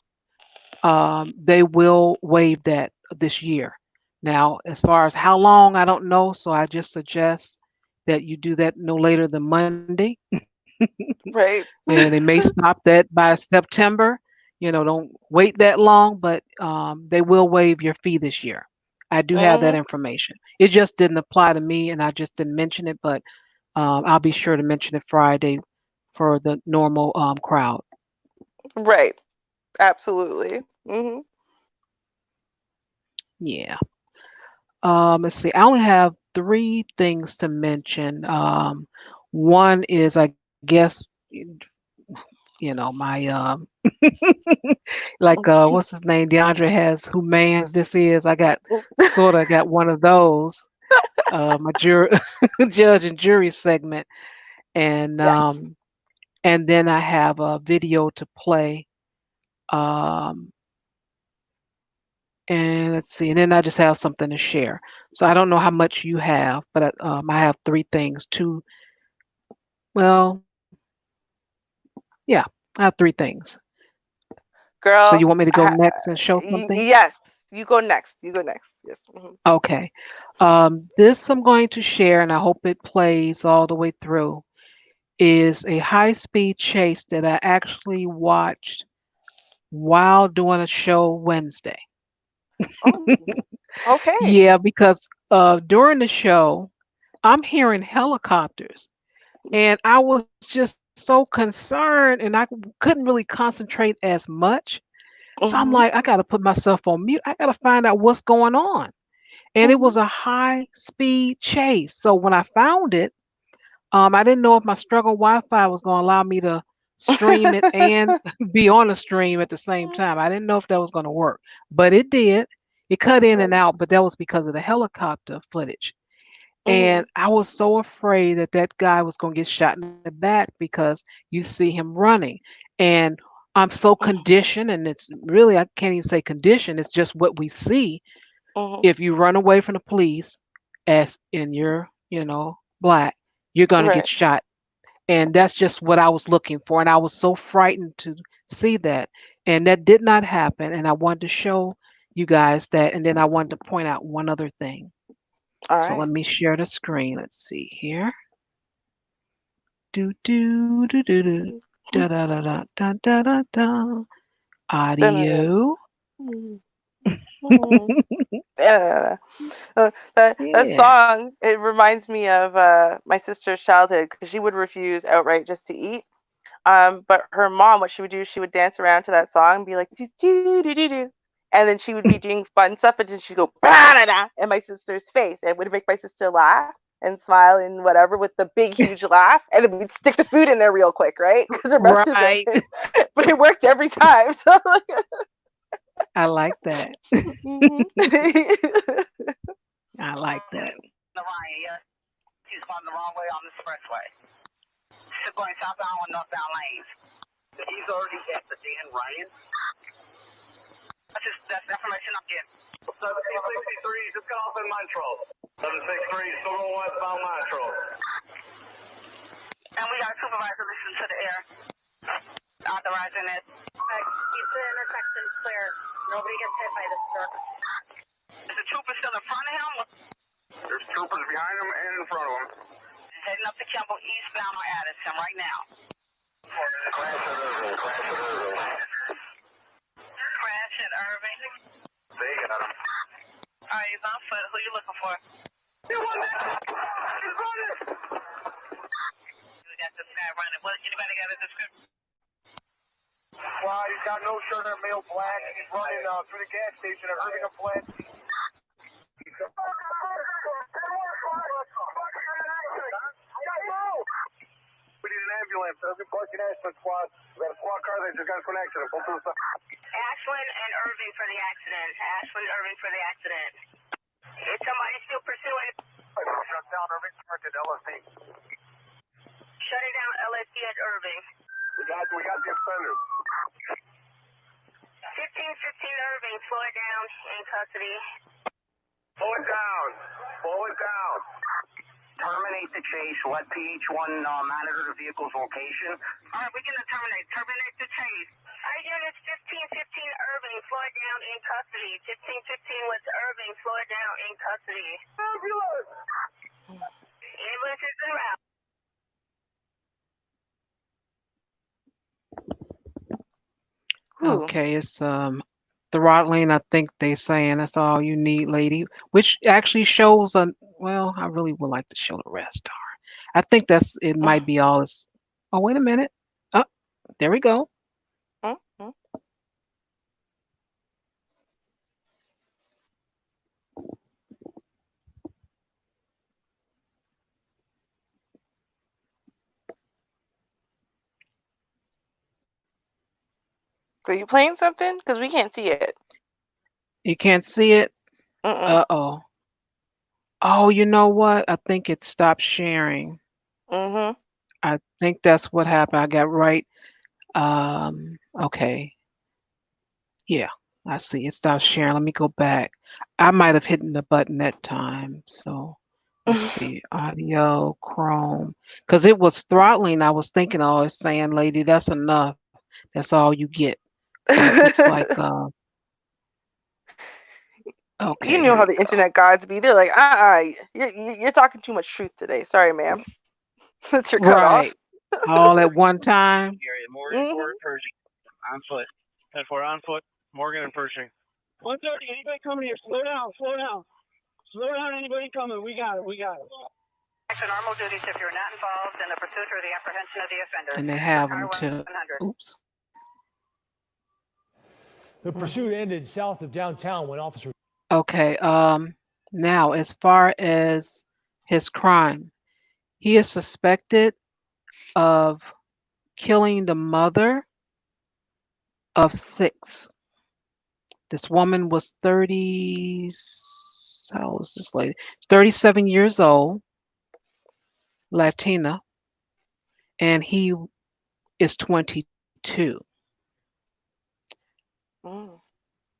they will waive that this year. Now, as far as how long, I don't know. So I just suggest that you do that no later than Monday. Right. And they may stop that by September. Don't wait that long, but they will waive your fee this year. I do have that Mhm. information. It just didn't apply to me, and I just didn't mention it, but I'll be sure to mention it Friday for the normal crowd. Right. Absolutely. Mhm. Yeah. Let's see. I only have three things to mention. One is, I guess, my like what's his name? DeAndre has who man's this is. I got sort of got one of those. My judge and jury segment, and Yes. um, and then I have a video to play. Um, and let's see, and then I just have something to share. So I don't know how much you have, but I have three things. Two, well, yeah, I have three things. So you Girl, want me to go next and show something? yes. You go next. You go next. Yes. Mhm. Okay. This I'm going to share, and I hope it plays all the way through, is a high speed chase that I actually watched while doing a show Wednesday. Oh, okay. Yeah, because during the show, I'm hearing helicopters, and I was just so concerned, and I couldn't really concentrate as much. So I'm Mhm. like, I got to put myself on mute. I got to find out what's going on. And it Mhm. was a high speed chase. So when I found it, I didn't know if my struggle Wi-Fi was going to allow me to stream it and be on the stream at the same time. I didn't know if that was going to work, but it did. It cut in and Right. out, but that was because of the helicopter footage. And Mhm. I was so afraid that that guy was going to get shot in the back because you see him running. And I'm so Mhm. conditioned, and it's really, I can't even say conditioned, it's just what we see. Mhm. If you run away from the police, as in you're, black, you're going to get Right. shot. And that's just what I was looking for. And I was so frightened to see that. And that did not happen. And I wanted to show you guys that. And then I wanted to point out one other thing. All So right. let me share the screen. Let's see here. Do do do do do da da da da da da da da. Dun-dun-dun. Audio. Mhm. Mhm. Yeah. That Yeah. song, it reminds me of my sister's childhood because she would refuse outright just to eat. But her mom, what she would do, she would dance around to that song and be like, do, do, do, do, do. And then she would be doing fun stuff, and then she'd go, ba-da-da, in my sister's face. And it would make my sister laugh and smile and whatever with the big, huge laugh. And then we'd stick the food in there real quick, right? Because her mouth is Right. open. But it worked every time. So, like, I like that. mhm. I like that. The line, yeah. He's going the wrong way on the expressway. He's going southbound on northbound lanes. He's already at the Dan Ryan. That's information I'm getting. 763, just got off in Montreal. 763, still going westbound Montreal. And we got a supervisor listening to the air, authorizing it. Keep the intersection clear. Nobody gets hit by this truck. Is the trooper still in front of him? There's troopers behind him and in front of him. Heading up to Kimball eastbound on Addison right now. Crash at Irving. Crash at Irving. They got him. All right, he's on foot. Who you looking for? He won it! He's running! We got this guy running. What? Anybody got a description? Well, he's got no shirt on, male black. He's running through the gas station at Irving and Flint. We need an ambulance. Irving Park and Ashland squad. We got a squad car that just got into an accident. Both of us. Ashland and Irving for the accident. Ashland, Irving for the accident. Is somebody still pursuing? Shut down Irving Park at LSD. Shutting down LSD at Irving. We got the offender. 1515 Irving, slow it down, in custody. Slow it down. Slow it down. Terminate the chase. Let PH1 monitor the vehicle's location. All right, we can terminate. Terminate the chase. All right, units 1515 Irving, slow it down, in custody. 1515 West Irving, slow it down, in custody. Ambulance! Ambulance is en route. Okay, it's throttling. I think they saying that's all you need, lady. Which actually shows a well. I really would like to show the rest. I think that's it. Might be all. It's, oh, wait a minute. Oh, there we go. Are you playing something? Because we can't see it. You can't see it. Uh-oh. Oh, you know what? I think it stopped sharing. Mm-hmm. I think that's what happened. I got right. Okay. Yeah, I see. It stopped sharing. Let me go back. I might have hit the button that time. So let's see. Audio, Chrome. Because it was throttling. I was thinking, oh, it's saying, lady, that's enough. That's all you get. But it looks like You okay, know here how we the go. internet gods be. They're like, you're talking too much truth today. Sorry, ma'am. That's your cutoff. Right. All at one time. Morgan, Pershing. On foot. 10-4 on foot. Morgan and Pershing. 130. Anybody coming here? Slow down. Slow down. Slow down. Anybody coming? We got it. We got it. Action normal duties if you're not involved in the pursuit or the apprehension of the offender. And they have them too. Oops. The pursuit ended south of downtown when officers. Okay. Now as far as his crime, he is suspected of killing the mother of 6. This woman was 30, how old is this lady? 37 years old, Latina, and he is 22.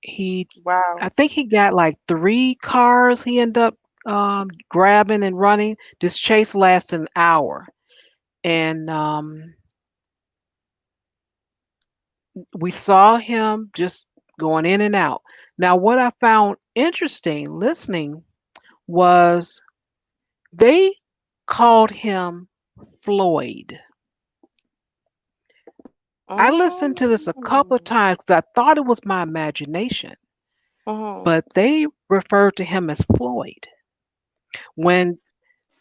He, Wow. I think he got like 3 cars he ended up grabbing and running. This chase lasted an hour. And we saw him just going in and out. Now, what I found interesting listening was they called him Floyd. I listened to this a couple of times because I thought it was my imagination, but they referred to him as Floyd. When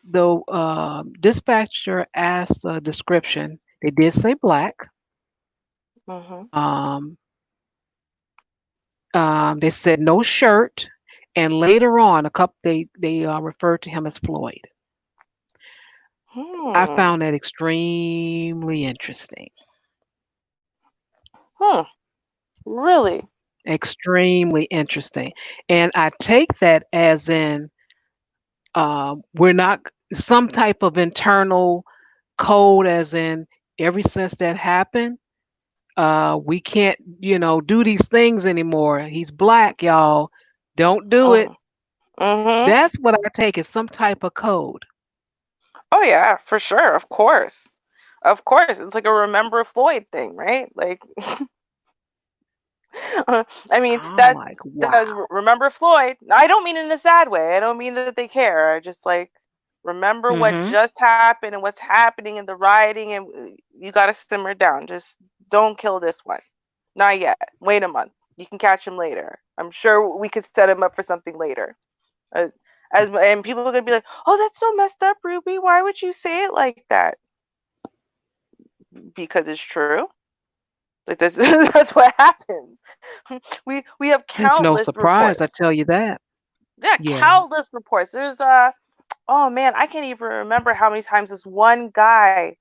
the dispatcher asked a description, they did say black. Um, they said no shirt, and later on, a couple they referred to him as Floyd. I found that extremely interesting. Really? Extremely interesting, and I take that as in we're not some type of internal code, as in ever since that happened, we can't do these things anymore. He's black, y'all. Don't do it. That's what I take as some type of code. Oh yeah, for sure. Of course. Of course. It's like a remember Floyd thing, right? Like I mean, I'm like, that's wow. remember Floyd. I don't mean in a sad way. I don't mean that they care. I just like remember what just happened and what's happening in the rioting, and you got to simmer down. Just don't kill this one. Not yet. Wait a month. You can catch him later. I'm sure we could set him up for something later. And people are gonna be like, "Oh, that's so messed up, Ruby. Why would you say it like that?" Because it's true. Like this, that's what happens. We have It's no countless surprise, reports. I tell you that. Yeah, Yeah. countless reports. There's oh man, I can't even remember how many times this one guy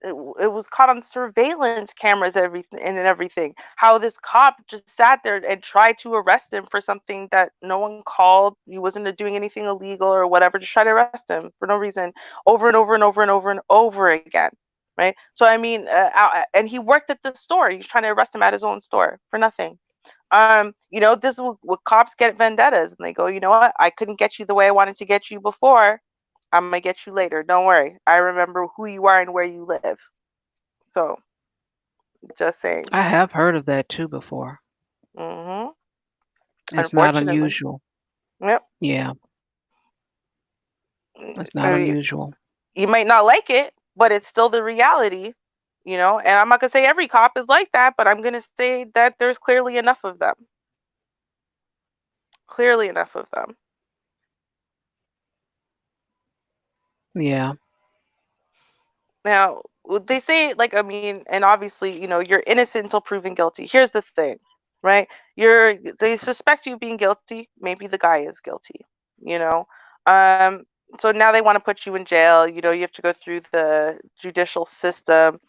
it was caught on surveillance cameras and everything. How this cop just sat there and tried to arrest him for something that no one called. He wasn't doing anything illegal or whatever, just try to arrest him for no reason over and over and over and over and over again. Right? So I mean, and he worked at the store. He was trying to arrest him at his own store for nothing. This is what cops get vendettas, and they go, you know what? I couldn't get you the way I wanted to get you before. I'm gonna get you later. Don't worry. I remember who you are and where you live. So, just saying. I have heard of that too before. Hmm. It's not Unfortunately. unusual. Yep. Yeah, it's I not mean, unusual. you might not like it, but it's still the reality. And I'm not gonna say every cop is like that, but I'm gonna say that there's clearly enough of them. Clearly enough of them. Yeah. Now, they say, like, I mean, and obviously, you're innocent until proven guilty. Here's the thing, right? They suspect you being guilty. Maybe the guy is guilty, you know? Um, so now they want to put you in jail. You have to go through the judicial system.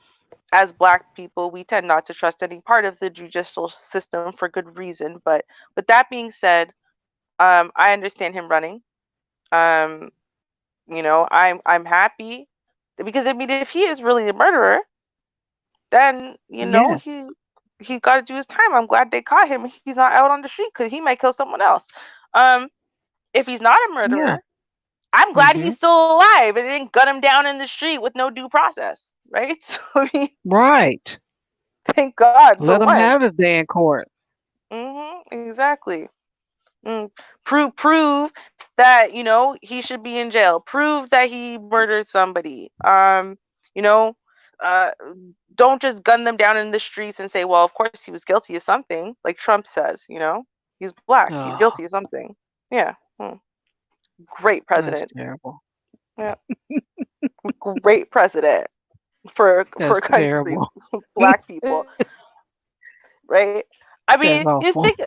As Black people, we tend not to trust any part of the judicial system for good reason. But with that being said, I understand him running. Um, I'm happy because I mean, if he is really a murderer, then Yes. he got to do his time. I'm glad they caught him. He's not out on the street because he might kill someone else. Um, if he's not a Yeah. murderer, I'm glad Mm-hmm. he's still alive and didn't gun him down in the street with no due process, right? So I mean, Right. thank God for Let him once. have his day in court. Exactly. Prove that he should be in jail. Prove that he murdered somebody. You know, uh, don't just gun them down in the streets and say, well, of course he was guilty of something, like Trump says. He's Black. He's Oh, guilty of something. Yeah. Great that's president. terrible. Yeah. Great president for a That's country, terrible. Black people, right? I That's mean, you awful. think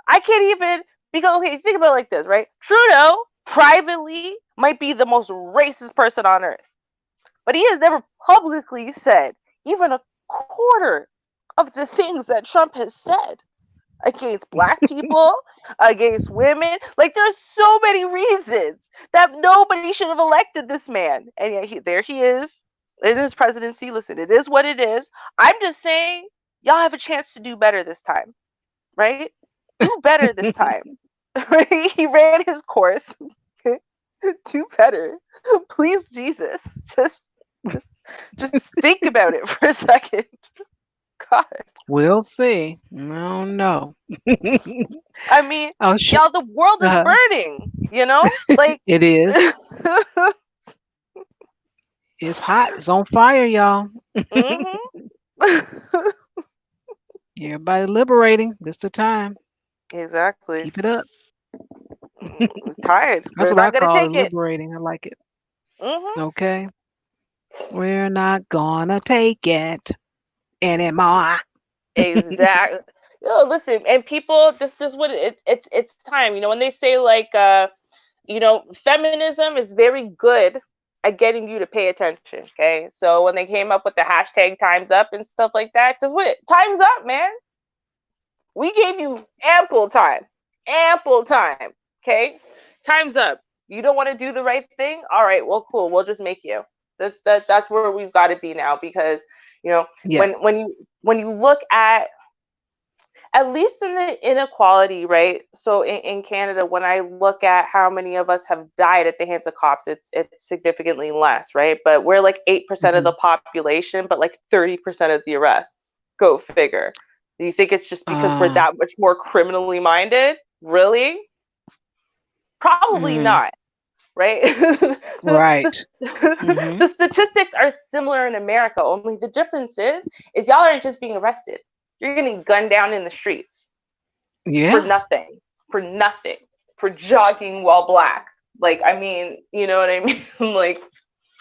I can't even because okay, think about it like this, right? Trudeau privately might be the most racist person on earth, but he has never publicly said even a quarter of the things that Trump has said against Black people, against women. Like there's so many reasons that nobody should have elected this man, and yet there he is in his presidency. Listen, it is what it is. I'm just saying, y'all have a chance to do better this time, right? Do better this time. He ran his course. Do better, please, Jesus. Just, just think about it for a second. God, We'll see. No, no. I mean, Oh, shit. y'all, the world is burning. Like. It is. It's hot. It's on fire, y'all. Hmm. Everybody liberating. This the time. Exactly. Keep it up. Tired. That's We're what I not gonna call it, take it. liberating. I like it. Hmm. Okay. We're not gonna take it anymore. Exactly. Listen, and people, this what it's time. When they say like feminism is very good at getting you to pay attention. Okay, so when they came up with the hashtag Times Up and stuff like that, just what Times Up, man. We gave you ample time, ample time. Okay, Times Up. You don't want to do the right thing? All right, well, cool. We'll just make you. That's where we've got to be now because Yeah. when you look at least in the inequality, right? So in Canada, when I look at how many of us have died at the hands of cops, it's significantly less, right? But we're like 8% of Hmm. the population, but like 30% of the arrests. Go figure. Do you think it's just because we're Uh, that much more criminally minded? Really? Probably mm, not, right? right. Hmm. The statistics are similar in America, only the difference is y'all aren't just being arrested. You're getting gunned down in the streets for Yeah. nothing, for nothing, for jogging while Black. Like, I mean, you know what I mean? Like,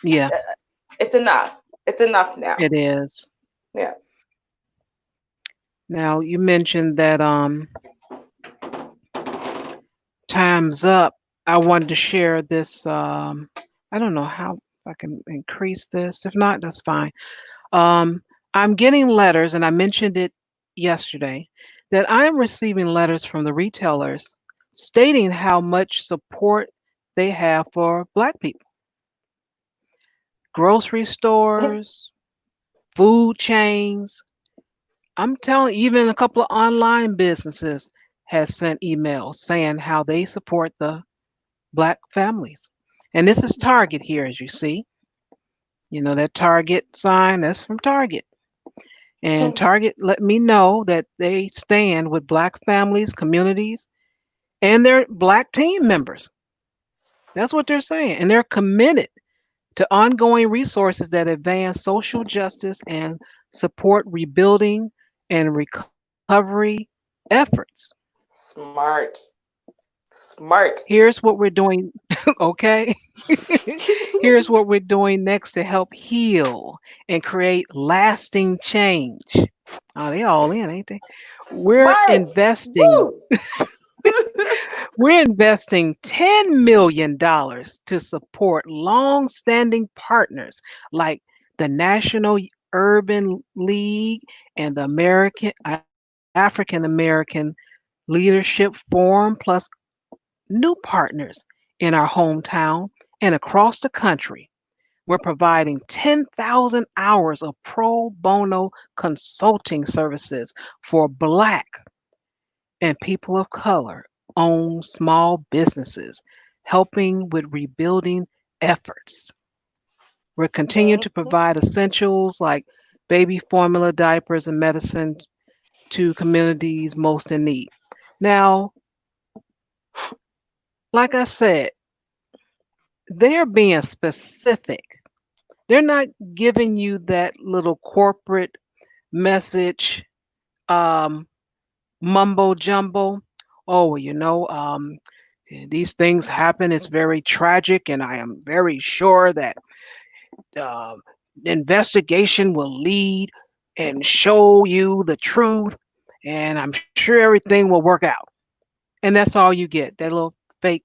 Yeah. it's enough. It's enough now. It is. Yeah. Now you mentioned that time's up. I wanted to share this. I don't know how I can increase this. If not, that's fine. Um, I'm getting letters, and I mentioned it yesterday, that I am receiving letters from the retailers stating how much support they have for Black people. Grocery stores, food chains. I'm telling even a couple of online businesses has sent emails saying how they support the Black families. And this is Target here, as you see. You know that Target sign, that's from Target. And Target let me know that they stand with Black families, communities, and their Black team members. That's what they're saying. And they're committed to ongoing resources that advance social justice and support rebuilding and recovery efforts. Smart. Smart. Here's what we're doing, okay? Here's what we're doing next to help heal and create lasting change. Oh, they all in, ain't they? We're Smart. investing Woo. we're investing $10 million to support long-standing partners like the National Urban League and the African American Leadership Forum, plus new partners in our hometown and across the country. We're providing 10,000 hours of pro bono consulting services for Black and people of color owned small businesses, helping with rebuilding efforts. We're continuing to Mhm. provide essentials like baby formula, diapers, and medicine to communities most in need. Now, like I said, they're being specific. They're not giving you that little corporate message, um, mumbo jumbo. Oh, well, these things happen. It's very tragic, and I am very sure that uh, investigation will lead and show you the truth, and I'm sure everything will work out. And that's all you get. That little fake,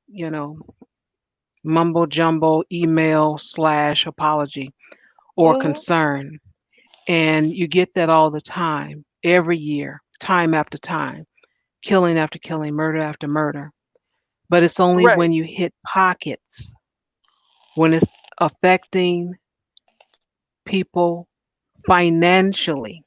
mumbo jumbo email slash apology or Mhm. concern. And you get that all the time, every year, time after time, killing after killing, murder after murder. But it's only Right. when you hit pockets, when it's affecting people financially,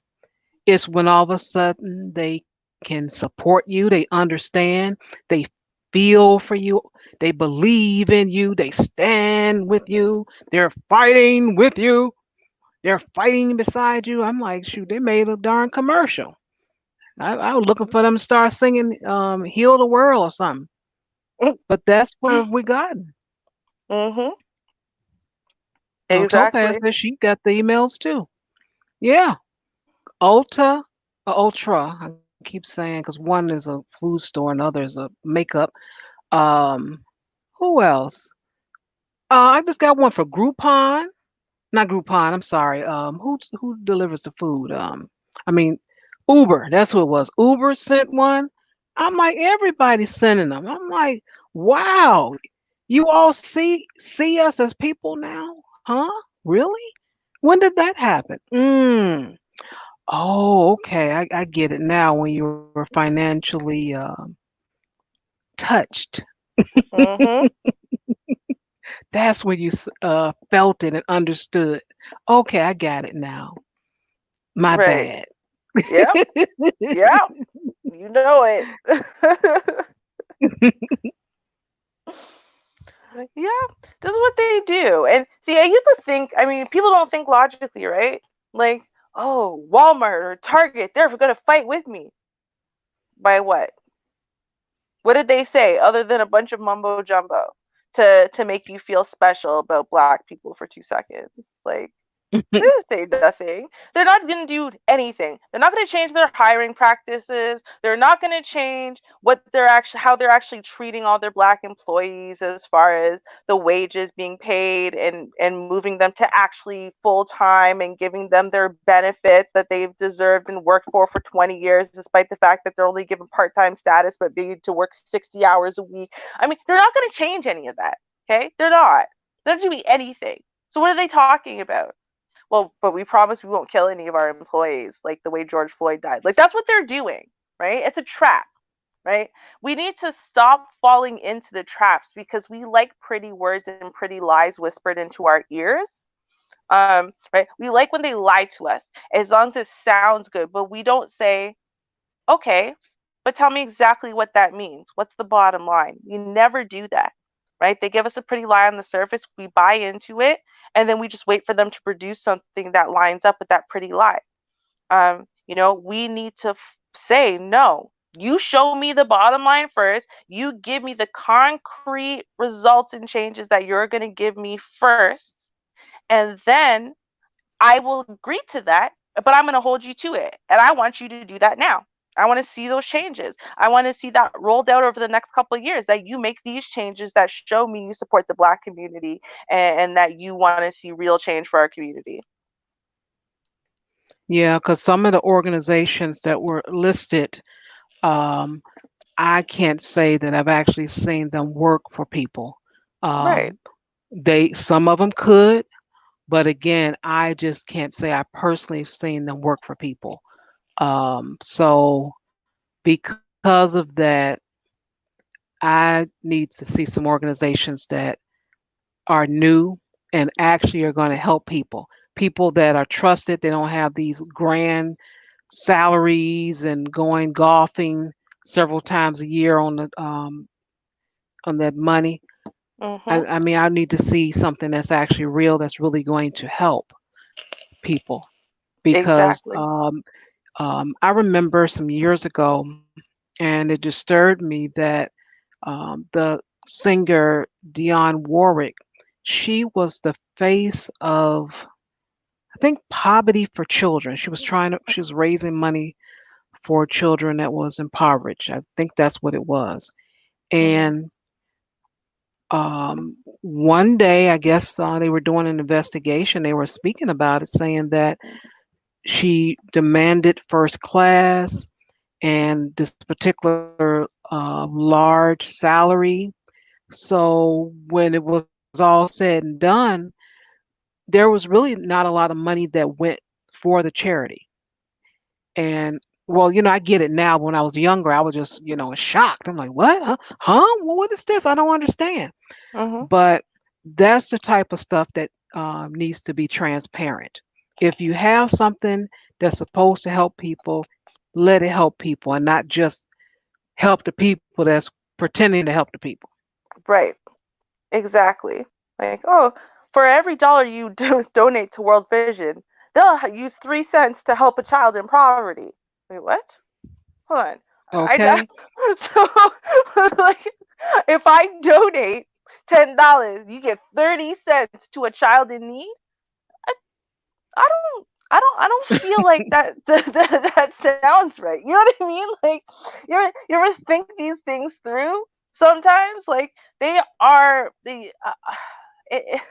it's when all of a sudden they can support you, they understand, they feel for you, they believe in you, they stand with you, they're fighting with you, they're fighting beside you. I'm like, shoot, they made a darn commercial. I was looking for them to start singing Heal the World or something. But that's where we gotten. Mhm. Now, Topaz Exactly. says she got the emails too. Yeah. Ulta, Ultra, I keep saying, because one is a food store and the other is a makeup. Um, who else? I just got one for Groupon. Not Groupon, I'm sorry. Who delivers the food? I mean, Uber, that's what it was. Uber sent one. I'm like, everybody's sending them. I'm like, wow, you all see us as people now? Huh? Really? When did that happen? Oh, okay. I get it now when you were financially touched. Mhm. That's when you felt it and understood. Okay, I got it now. My Right. bad. Yep. Yep. You know it. Yeah, this is what they do. And see, I used to think, I mean, people don't think logically, right? Like, oh, Walmart or Target, they're going to fight with me. By what? What did they say other than a bunch of mumbo jumbo to make you feel special about black people for 2 seconds? Like, They didn't say nothing. They're not going to do anything. They're not going to change their hiring practices. They're not going to change what they're actually how they're actually treating all their black employees as far as the wages being paid and moving them to actually full time and giving them their benefits that they've deserved and worked for 20 years, despite the fact that they're only given part time status but need to work 60 hours a week. I mean, they're not going to change any of that. Okay, they're not. They're not doing anything. So what are they talking about? Well, but we promise we won't kill any of our employees like the way George Floyd died. Like that's what they're doing, right? It's a trap, right? We need to stop falling into the traps because we like pretty words and pretty lies whispered into our ears. Right? We like when they lie to us as long as it sounds good, but we don't say, okay, but tell me exactly what that means. What's the bottom line? You never do that, right? They give us a pretty lie on the surface, we buy into it, and then we just wait for them to produce something that lines up with that pretty lie. We need to say, no, you show me the bottom line first. You give me the concrete results and changes that you're going to give me first. And then I will agree to that, but I'm going to hold you to it. And I want you to do that now. I want to see those changes. I want to see that rolled out over the next couple of years, that you make these changes that show me you support the Black community and that you want to see real change for our community. Yeah, because some of the organizations that were listed, um, I can't say that I've actually seen them work for people. Right. Um, some of them could, but again, I just can't say I personally have seen them work for people. So because of that, I need to see some organizations that are new and actually are going to help people. People that are trusted. They don't have these grand salaries and going golfing several times a year on that money. Mm-hmm. I mean, I need to see something that's actually real, that's really going to help people. Because Exactly. I remember some years ago, and it disturbed me that the singer Dionne Warwick, she was the face of, I think, poverty for children. She was raising money for children that was impoverished. I think that's what it was. Mm-hmm. And one day, I guess they were doing an investigation. They were speaking about it, saying that she demanded first class and this particular large salary. So when it was all said and done, there was really not a lot of money that went for the charity. And well, I get it now. When I was younger, I was just, shocked. I'm like, what? Huh? Well, what is this? I don't understand. Mm-hmm. But that's the type of stuff that needs to be transparent. If you have something that's supposed to help people, let it help people and not just help the people that's pretending to help the people. Right. Exactly. Like, oh, for every dollar you donate to World Vision, they'll use 3 cents to help a child in poverty. Wait, what? Hold on. Okay. So like if I donate $10, you get 30 cents to a child in need. I, I don't feel like that sounds right. You know what I mean? Like you ever think these things through sometimes? Like they are it,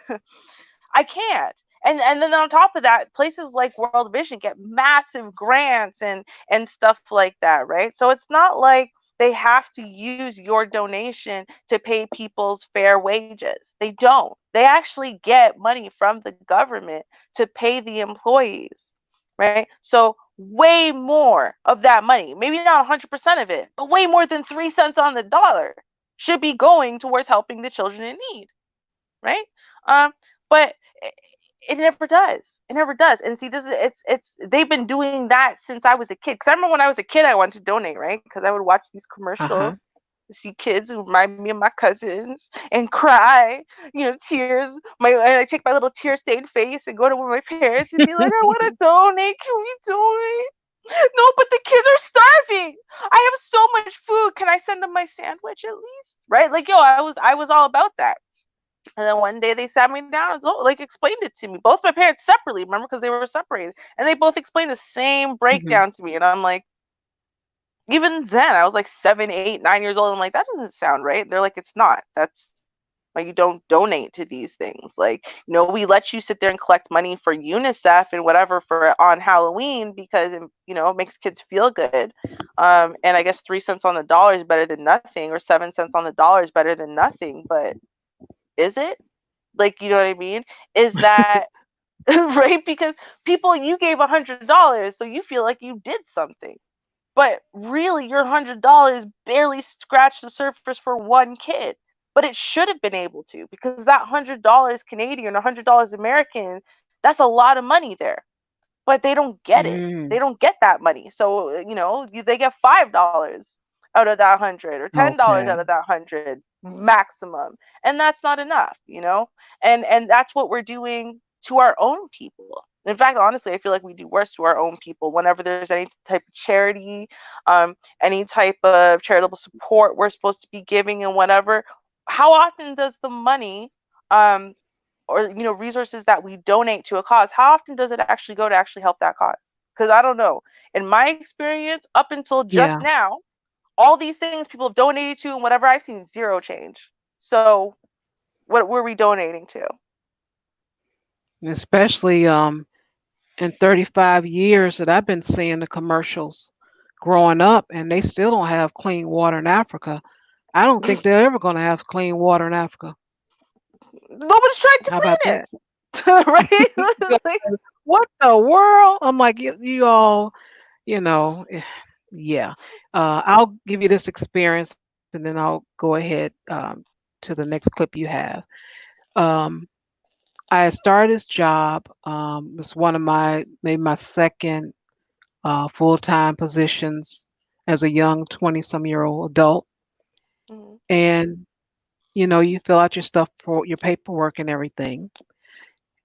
I can't. And then on top of that, places like World Vision get massive grants and stuff like that, right? So it's not like they have to use your donation to pay people's fair wages. They don't. They actually get money from the government to pay the employees, right? So way more of that money, maybe not 100% of it, but way more than 3 cents on the dollar should be going towards helping the children in need, right? But it never does. It never does. And see, this is it's they've been doing that since I was a kid. Because I remember when I was a kid, I wanted to donate, right? Because I would watch these Uh-huh. commercials, see kids who remind me of my cousins, and cry, tears. And I take my little tear-stained face and go to my parents and be like, I want to donate. Can we donate? No, but the kids are starving. I have so much food. Can I send them my sandwich at least? Right? Like, yo, I was all about that. And then one day they sat me down and like explained it to me. Both my parents separately, remember, because they were separated, and they both explained the same Mhm. breakdown to me. And I'm like, even then, I was like 7, 8, 9 years old. I'm like, that doesn't sound right. They're like, it's not. That's like you don't donate to these things. Like, we let you sit there and collect money for UNICEF and whatever for on Halloween because it makes kids feel good. And I guess 3 cents on the dollar is better than nothing, or 7 cents on the dollar is better than nothing. But is it? Like, you know what I mean? Is that right? Because people, you gave $100, so you feel like you did something. But really, your $100 barely scratched the surface for one kid. But it should have been able to, because that $100 Canadian, $100 American, that's a lot of money there. But they don't get it. They Mm. don't get that money. So, they get $5 out of that 100, or $10 out Okay. of that 100 maximum. And that's not enough. And that's what we're doing to our own people. In fact, honestly, I feel like we do worse to our own people whenever there's any type of charity, any type of charitable support we're supposed to be giving and whatever. How often does the money, um, or resources that we donate to a cause, how often does it actually go to actually help that cause? Because I don't know, in my experience up until just Yeah. now, all these things people have donated to and whatever, I've seen zero change. So what were we donating to? And especially in 35 years that I've been seeing the commercials growing up, and they still don't have clean water in Africa. I don't think they're ever going to have clean water in Africa. Nobody's trying to How about clean that? it. Right. Like, What the world? I'm like, you all, you know, eh, yeah. I'll give you this experience and then I'll go ahead to the next clip you have. Um, I started this job. It's one of maybe my second full-time positions as a young 20-some-year-old adult. mhm, And, you fill out your stuff for your paperwork and everything.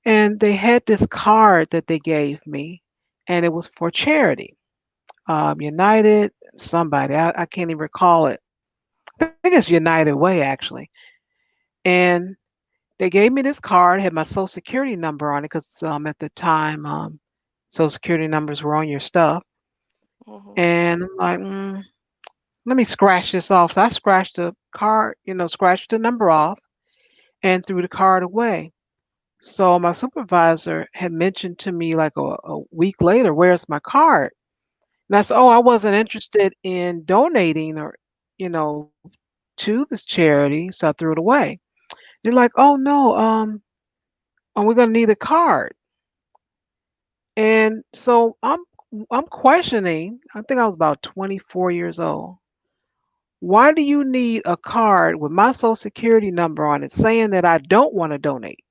And they had this card that they gave me, and it was for charity. United, somebody, I can't even recall it. I think it's United Way, actually. And they gave me this card, had my social security number on it because at the time, social security numbers were on your stuff. mhm, And I'm like, let me scratch this off. So I scratched the card, scratched the number off and threw the card away. So my supervisor had mentioned to me like a week later, where's my card? And I said, oh, I wasn't interested in donating or, you know, to this charity. So I threw it away. They're like, oh no, we're gonna need a card. And so I'm questioning. I think I was about 24 years old. Why do you need a card with my social security number on it saying that I don't want to donate?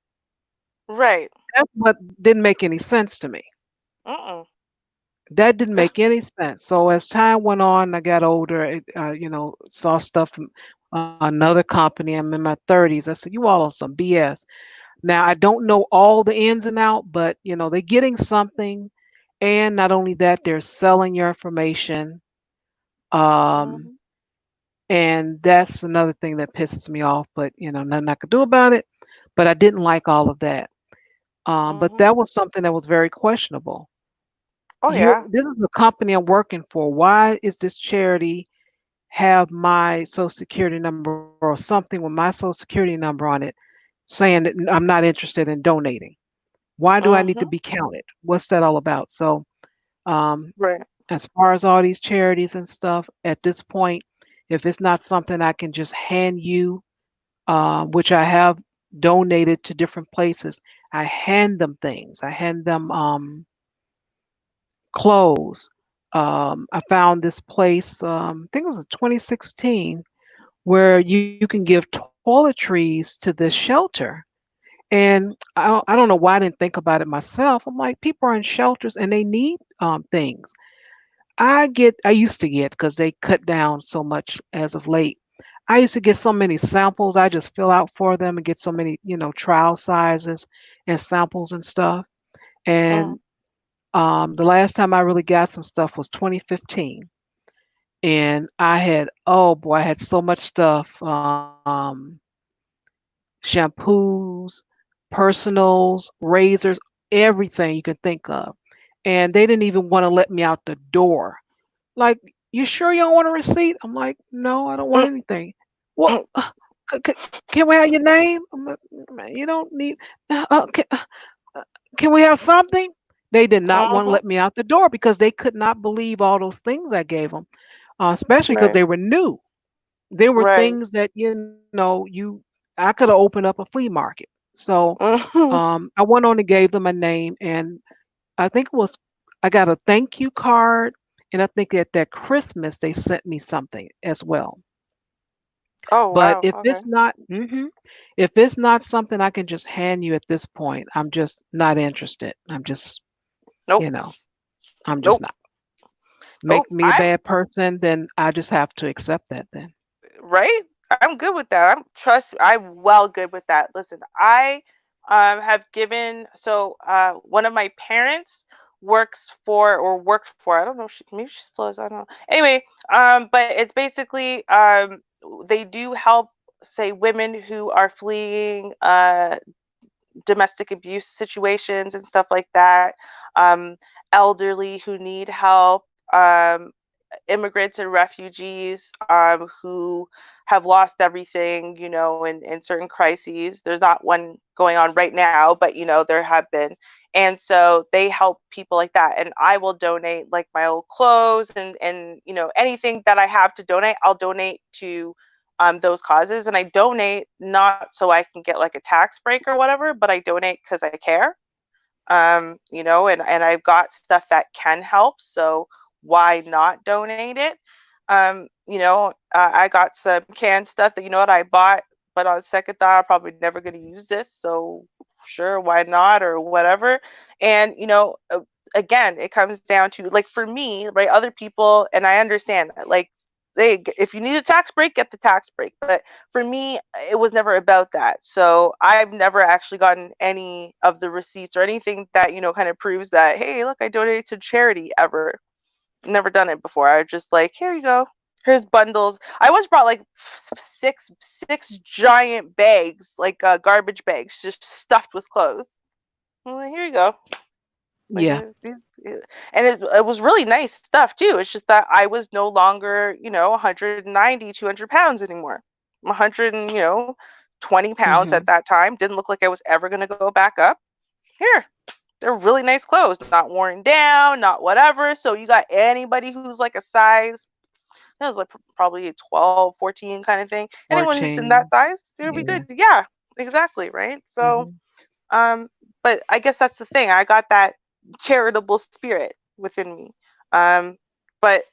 right. That's what didn't make any sense to me. Mm-mm. That didn't make any sense. So as time went on, I got older, saw stuff from another company. I'm in my 30s. I said, you all on some BS. Now, I don't know all the ins and out, but they're getting something. And not only that, they're selling your information. Um, Mhm, and that's another thing that pisses me off, but nothing I could do about it. But I didn't like all of that. But mhm. that was something that was very questionable. Oh yeah. This is a company I'm working for. Why is this charity have my social security number or something with my social security number on it saying that I'm not interested in donating? Why do I need to Mhm. be counted? What's that all about? So, um, Right. as far as all these charities and stuff, at this point, if it's not something I can just hand you, which I have donated to different places, I hand them things. I hand them clothes. I found this place, I think it was in 2016, where you can give toiletries to this shelter. And I don't know why I didn't think about it myself. I'm like, people are in shelters and they need things. I used to get, because they cut down so much as of late. I used to get so many samples. I just fill out for them and get so many, trial sizes and samples and stuff. Mm. And the last time I really got some stuff was 2015. And I had, oh boy, I had so much stuff. shampoos, personals, razors, everything you can think of. And they didn't even want to let me out the door. Like, you sure you don't want a receipt? I'm like, no, I don't want anything. Well, c- can we have your name? I'm like, "Man, you don't need. Uh, can we have something?" They did not want to Mhm. let me out the door because they could not believe all those things I gave them, especially because Right. they were new. There were Right. things that I could have opened up a flea market. So Mhm. I went on and gave them a name, and I think it was I got a thank you card, and I think at that Christmas they sent me something as well. Oh But wow. Okay. if it's not something I can just hand you at this point, I'm just not interested. Nope. You know, I'm just Nope. not. Nope. Make me a I'm bad person, then I just have to accept that then. right. I'm good with that. I'm well good with that. Listen, I have given one of my parents works for or worked for, I don't know if she maybe she still is, I don't know. Anyway, but it's basically they do help, say, women who are fleeing domestic abuse situations and stuff like that, um, elderly who need help, um, immigrants and refugees who have lost everything, in certain crises. There's not one going on right now, but there have been. And so they help people like that. And I will donate like my old clothes and anything that I have to donate, I'll donate to those causes. And I donate not so I can get like a tax break or whatever, but I donate because I care. And I've got stuff that can help, so why not donate it? I got some canned stuff that what I bought, but on second thought, I'm probably never going to use this, so sure, why not, or whatever. And again, it comes down to, like, for me, right, other people, and I understand that, like, if you need a tax break, get the tax break. But for me, it was never about that. So I've never actually gotten any of the receipts or anything that kind of proves that, hey, look, I donated to charity ever. Never done it before. I was just like, here you go. Here's bundles. I once brought like six giant bags, like garbage bags, just stuffed with clothes. I'm like, here you go. Like Yeah. and it was really nice stuff too. It's just that I was no longer 190 200 pounds anymore. I'm 100 and 20 pounds Hmm. at that time. Didn't look like I was ever going to go back up. Here, they're really nice clothes, not worn down, not whatever. So you got anybody who's like a size, it was like probably a 12 14 kind of thing. Anyone who's in that 14. size, it'll be Yeah. good. Yeah, exactly, right? So Hmm. um, but I guess that's the thing. I got that charitable spirit within me. Um, but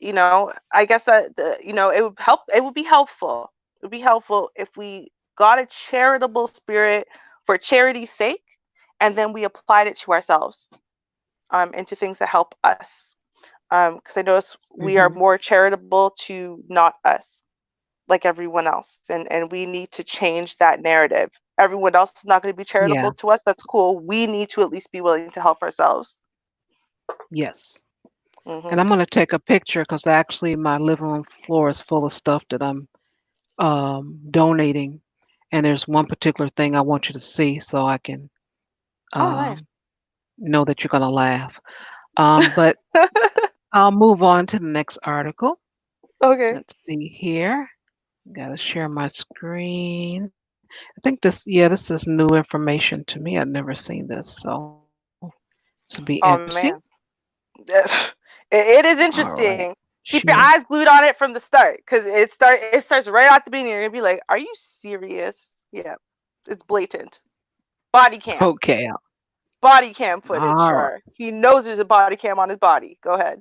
I guess that it would help. It would be helpful. It would be helpful if we got a charitable spirit for charity's sake, and then we applied it to ourselves, into things that help us. Because I notice we are Hmm. more charitable to not us, like everyone else, and we need to change that narrative. Everyone else is not going to be charitable Yeah. to us. That's cool. We need to at least be willing to help ourselves. Yes. Hmm. And I'm going to take a picture because actually my living room floor is full of stuff that I'm donating. And there's one particular thing I want you to see so I can Oh, nice. um, know that you're going to laugh. But I'll move on to the next article. Okay. Let's see here. Got to share my screen. I think this is new information to me. I've never seen this, so this will be interesting. Oh man. It is All right. interesting. Keep your Share. eyes glued on it from the start, because it starts right at the beginning. You're gonna be like, "Are you serious?" Yeah, it's blatant. Body cam, Okay. body cam footage. All right. Sure, he knows there's a body cam on his body. Go ahead.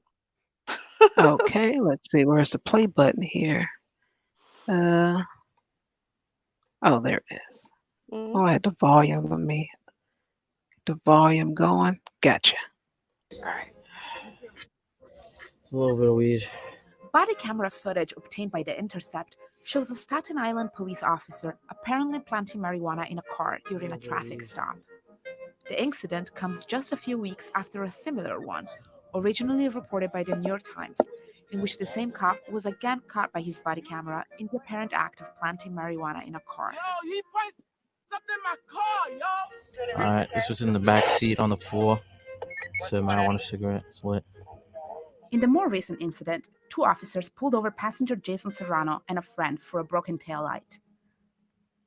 Okay. Let's see. Where's the play button here? Uh. Oh, there it is. Hmm. Oh, I had the volume. Let me get the volume going. Gotcha. All right. It's a little bit of weed. Body camera footage obtained by The Intercept shows a Staten Island police officer apparently planting marijuana in a car during a traffic stop. The incident comes just a few weeks after a similar one, originally reported by the New York Times, in which the same cop was again caught by his body camera in the apparent act of planting marijuana in a car. All right, this was in the back seat on the floor. It's a marijuana cigarette. It's lit. In the more recent incident, 2 officers pulled over passenger Jason Serrano and a friend for a broken taillight.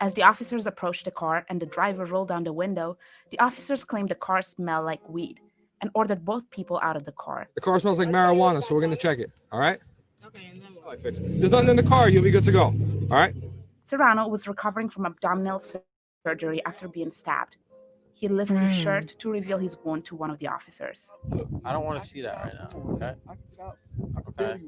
As the officers approached the car and the driver rolled down the window, the officers claimed the car smelled like weed and ordered both people out of the car. The car smells like marijuana, so we're going to check it, all right? Okay, and then what? There's nothing in the car. You'll be good to go, all right? Serrano was recovering from abdominal surgery after being stabbed. He lifts his shirt to reveal his wound to one of the officers. I don't want to see that right now. Okay. Okay.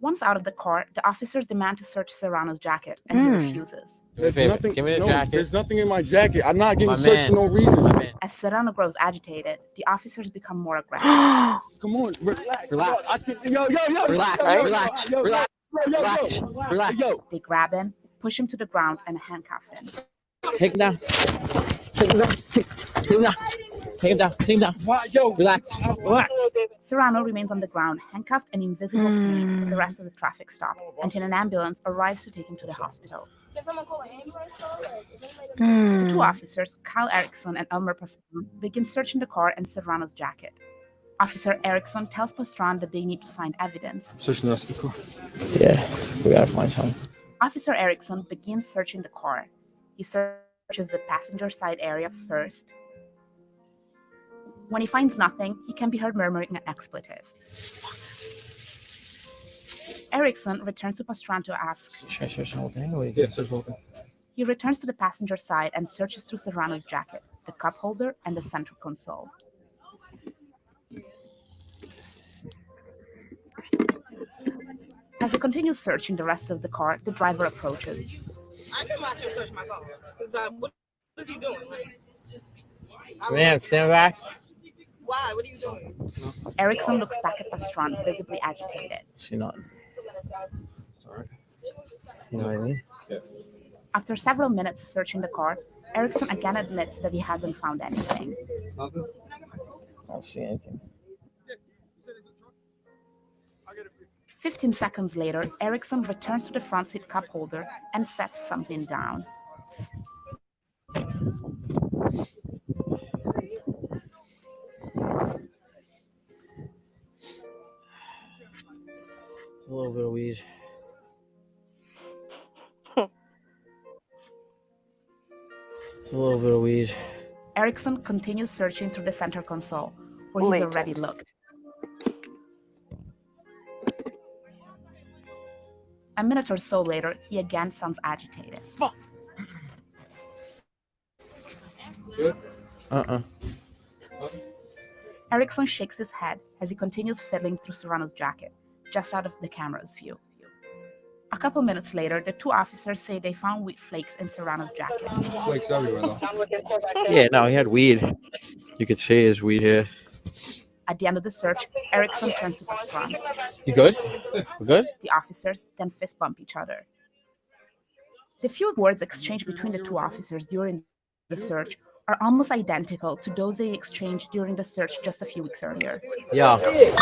Once out of the car, the officers demand to search Serrano's jacket, and he refuses. There's nothing, Give me the jacket. There's nothing in my jacket. I'm not getting searched for no reason. As Serrano grows agitated, the officers become more aggressive. Come on, relax. Yo. Relax. They grab him, push him to the ground, and handcuff him. Take him down. Relax. Serrano remains on the ground, handcuffed and invisible police for the rest of the traffic stop until an ambulance arrives to take him to the hospital. The 2 officers, Kyle Erickson and Elmer Pastron, begin searching the car and Serrano's jacket. Officer Erickson tells Pastron that they need to find evidence. Searching the rest of the car. Yeah, we gotta find something. Officer Erickson begins searching the car. He searches the passenger side area first. When he finds nothing, he can be heard murmuring an expletive. Erickson returns to Pastron to ask. Should I search the whole thing? Or Yeah, search the whole thing. He returns to the passenger side and searches through Serrano's jacket, the cup holder, and the center console. As he continues searching the rest of the car, the driver approaches. I knew I should search my car. Because what is he doing? Man, stand back. Why? What are you doing? Erickson looks back at Pastron, visibly agitated. See nothing. Sorry. You know what I mean? Yeah. After several minutes searching the car, Erickson again admits that he hasn't found anything. Nothing? I don't see anything. 15 seconds later, Erickson returns to the front seat cup holder and sets something down. It's a little bit of weed. It's a little bit of weed. Erickson continues searching through the center console, where he's already looked. A minute or so later, he again sounds agitated. Good? Erickson shakes his head as he continues fiddling through Serrano's jacket, just out of the camera's view. A couple minutes later, the 2 officers say they found weed flakes in Serrano's jacket. Flakes everywhere, though. Yeah, no, he had weed. You could see his weed here. At the end of the search, Erickson turns to Pastron. You good? You good? The officers then fist bump each other. The few words exchanged between the 2 officers during the search are almost identical to those they exchanged during the search just a few weeks earlier. Yeah. We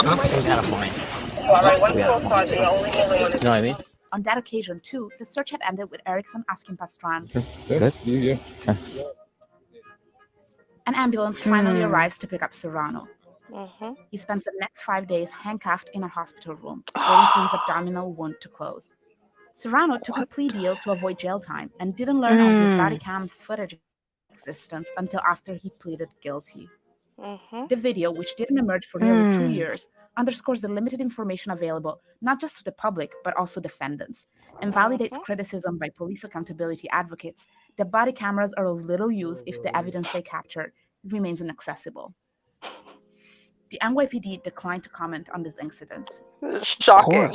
gotta find. You know what I mean? On that occasion, too, the search had ended with Erickson asking Pastron. Good? Yeah. Okay. An ambulance finally arrives to pick up Serrano. Mm-hmm. He spends the next 5 days handcuffed in a hospital room, waiting for his abdominal wound to close. Serrano took a plea deal to avoid jail time and didn't learn of his body cam footage existence until after he pleaded guilty. Mm-hmm. The video, which didn't emerge for nearly 2 years, underscores the limited information available not just to the public but also defendants, and validates criticism by police accountability advocates that body cameras are of little use if the evidence they captured remains inaccessible. The NYPD declined to comment on this incident. Shocking.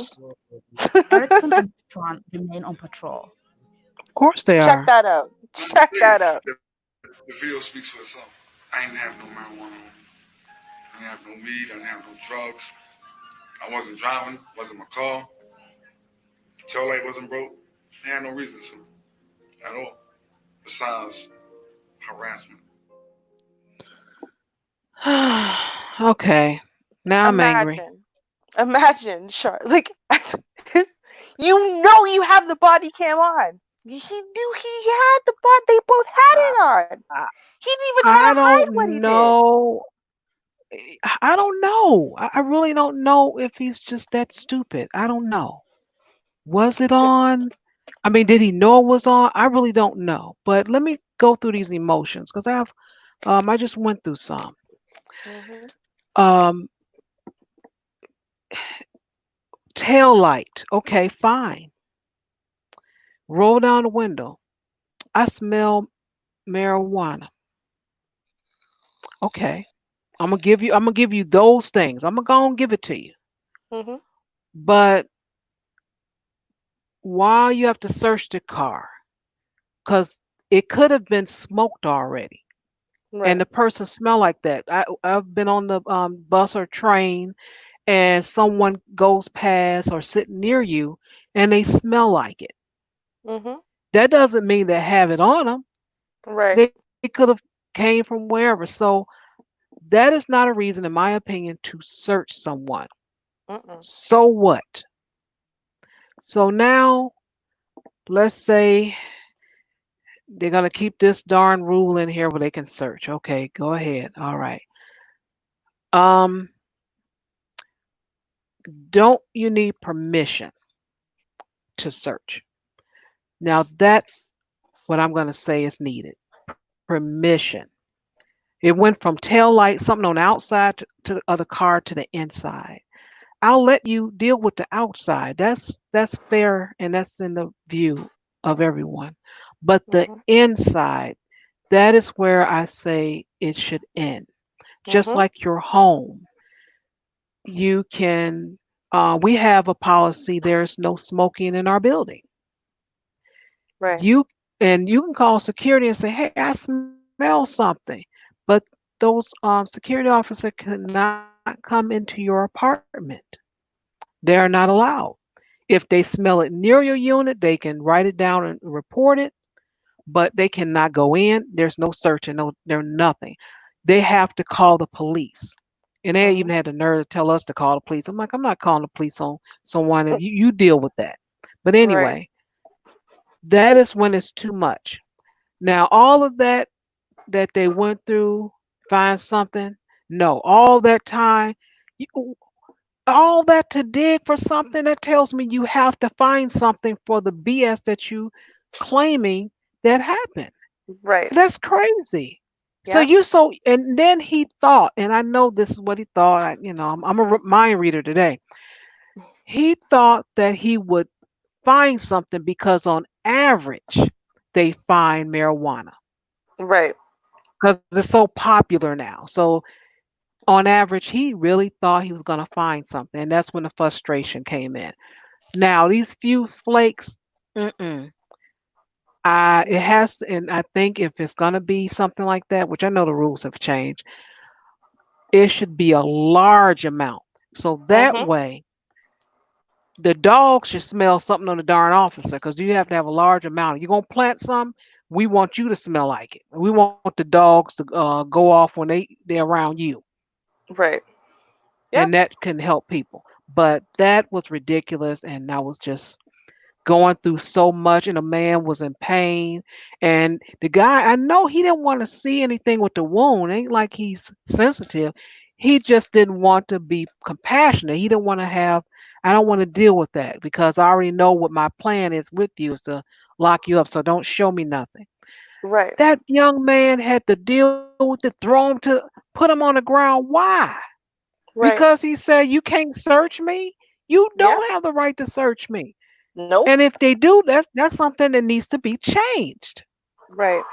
Erickson and Pastron remain on patrol. Of course they are. Check that out. Check that out. The video speaks for itself. I didn't have no marijuana on me. I didn't have no weed. I didn't have no drugs. I wasn't driving. Wasn't my car. Tail light wasn't broke. I had no reason to at all. Besides harassment. Okay. Now I'm angry. Imagine, Char. Like, you know you have the body cam on. He knew he had the bond. They both had it on. He didn't even try I to hide don't what he did. know. I don't know. I really don't know if he's just that stupid. I don't know. Was it on? I mean, did he know it was on? I really don't know. But let me go through these emotions because I just went through some. Mm-hmm. Um, tail light. Okay, fine. Roll down the window. I smell marijuana. Okay. I'm gonna give you those things. I'm gonna go and give it to you. Mm-hmm. But why you have to search the car? Because it could have been smoked already. And Right. the person smell like that. I've been on the bus or train and someone goes past or sitting near you and they smell like it. Mm-hmm. That doesn't mean they have it on them. Right. They could have came from wherever. So that is not a reason, in my opinion, to search someone. Mm-mm. So what? So now let's say they're gonna keep this darn rule in here where they can search. Okay, go ahead. All right. Um, don't you need permission to search? Now that's what I'm gonna say is needed. Permission. It went from tail light, something on the outside to of the car to the inside. I'll let you deal with the outside. That's fair and that's in the view of everyone. But the Mm-hmm. inside, that is where I say it should end. Just Mm-hmm. like your home, you can. We have a policy. There's no smoking in our building. Right. You can call security and say, "Hey, I smell something," but those security officers cannot come into your apartment. They're not allowed. If they smell it near your unit, they can write it down and report it, but they cannot go in. There's no searching, no, there's nothing. They have to call the police. And they Mm-hmm. even had the nerve to tell us to call the police. I'm like, I'm not calling the police on someone. You deal with that. But Right. anyway, that is when it's too much. Now, all of that they went through, find something. No, all that time, you, all that to dig for something that tells me you have to find something for the BS that you claiming that happened. Right. That's crazy. So Yeah. you so and then he thought, and I know this is what he thought. I'm a mind reader today. He thought that he would find something because on average they find marijuana Right. because it's so popular now. So on average, he really thought he was going to find something, and that's when the frustration came in. Now these few flakes, mm-mm. It has, and I think if it's gonna be something like that, which I know the rules have changed, it should be a large amount. So that Mm-hmm. way, the dog should smell something on the darn officer because you have to have a large amount. You're gonna plant some, we want you to smell like it. We want the dogs to go off when they're around you, Right. Yeah. and that can help people. But that was ridiculous, and I was just going through so much and a man was in pain and the guy I know he didn't want to see anything with the wound. Ain't like he's sensitive. He just didn't want to be compassionate. He didn't want to have I don't want to deal with that because I already know what my plan is with you is to lock you up. So don't show me nothing. Right. That young man had to deal with it, throw him to put him on the ground. Why? Right. Because he said you can't search me. You Yeah. don't have the right to search me. Nope. And if they do, that's something that needs to be changed. Right.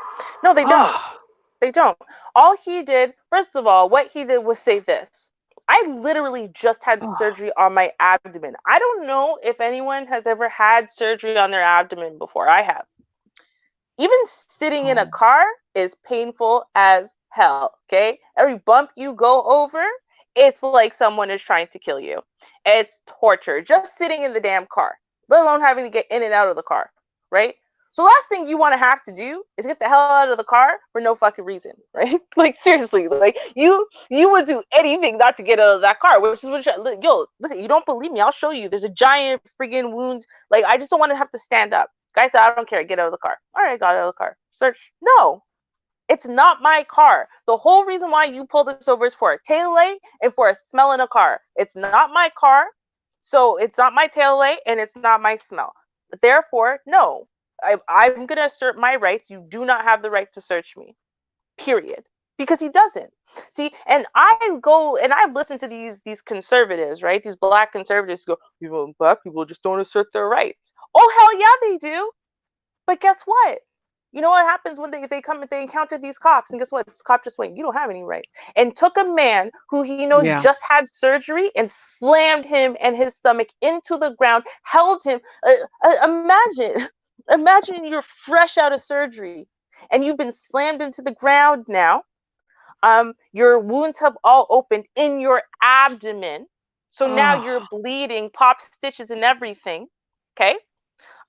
No, they don't. Ah, They don't. All he did, first of all, what he did was say this. I literally just had ah, surgery on my abdomen. I don't know if anyone has ever had surgery on their abdomen before. I have. Even sitting in a oh, car is painful as hell. Okay. Every bump you go over, it's like someone is trying to kill you. It's torture just sitting in the damn car, let alone having to get in and out of the car. Right. So last thing you want to have to do is get the hell out of the car for no fucking reason, right? Like seriously, like you would do anything not to get out of that car, which is what yo, listen, you don't believe me, I'll show you. There's a giant friggin' wounds. Like I just don't want to have to stand up. Guy said, I don't care. Get out of the car. All right, got out of the car. Search. No, it's not my car. The whole reason why you pulled us over is for a tail light and for a smell in a car. It's not my car, so it's not my tail light and it's not my smell. Therefore, no, I'm going to assert my rights. You do not have the right to search me, period. Because he doesn't. See, and I've listened to these conservatives, right? These black conservatives go, black people just don't assert their rights. Oh, hell yeah, they do. But guess what? You know what happens when they come and they encounter these cops, and guess what? This cop just went, you don't have any rights, and took a man who he knows Yeah. just had surgery and slammed him and his stomach into the ground, held him. Imagine you're fresh out of surgery and you've been slammed into the ground now. Your wounds have all opened in your abdomen, so now Oh, you're bleeding, pop stitches and everything. Okay.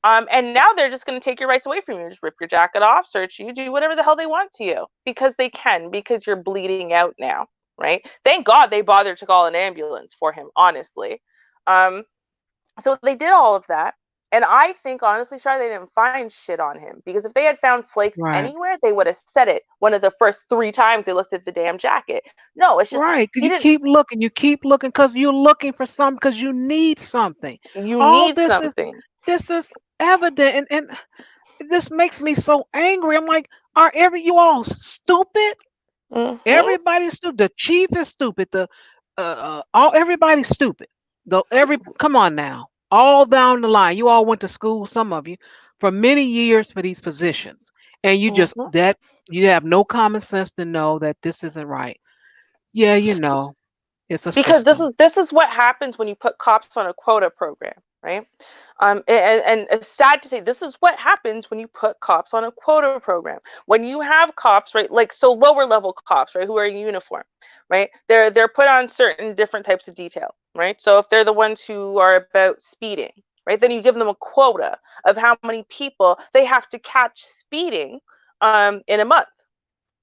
And now they're just going to take your rights away from you. Just rip your jacket off, search you, do whatever the hell they want to you because they can, because you're bleeding out now, right? Thank God they bothered to call an ambulance for him, honestly. So they did all of that. And I think, honestly, Shar, they didn't find shit on him because if they had found flakes right. anywhere, they would have said it one of the first 3 times they looked at the damn jacket. No, it's just, Right. 'Cause he didn't, you keep looking because you're looking for something because you need something. you All need something. this is evident and this makes me so angry. I'm like, are you all stupid? Mm-hmm. Everybody's stupid. The chief is stupid. The all everybody's stupid. Come on now. All down the line. You all went to school, some of you, for many years for these positions. And Mm-hmm. you have no common sense to know that this isn't right. Yeah, it's a Because system. this is what happens when you put cops on a quota program, right? And it's sad to say this is what happens when you put cops on a quota program. When you have cops, right, like so lower level cops, right, who are in uniform, right? They're put on certain different types of detail, right? So if they're the ones who are about speeding, right, then you give them a quota of how many people they have to catch speeding in a month.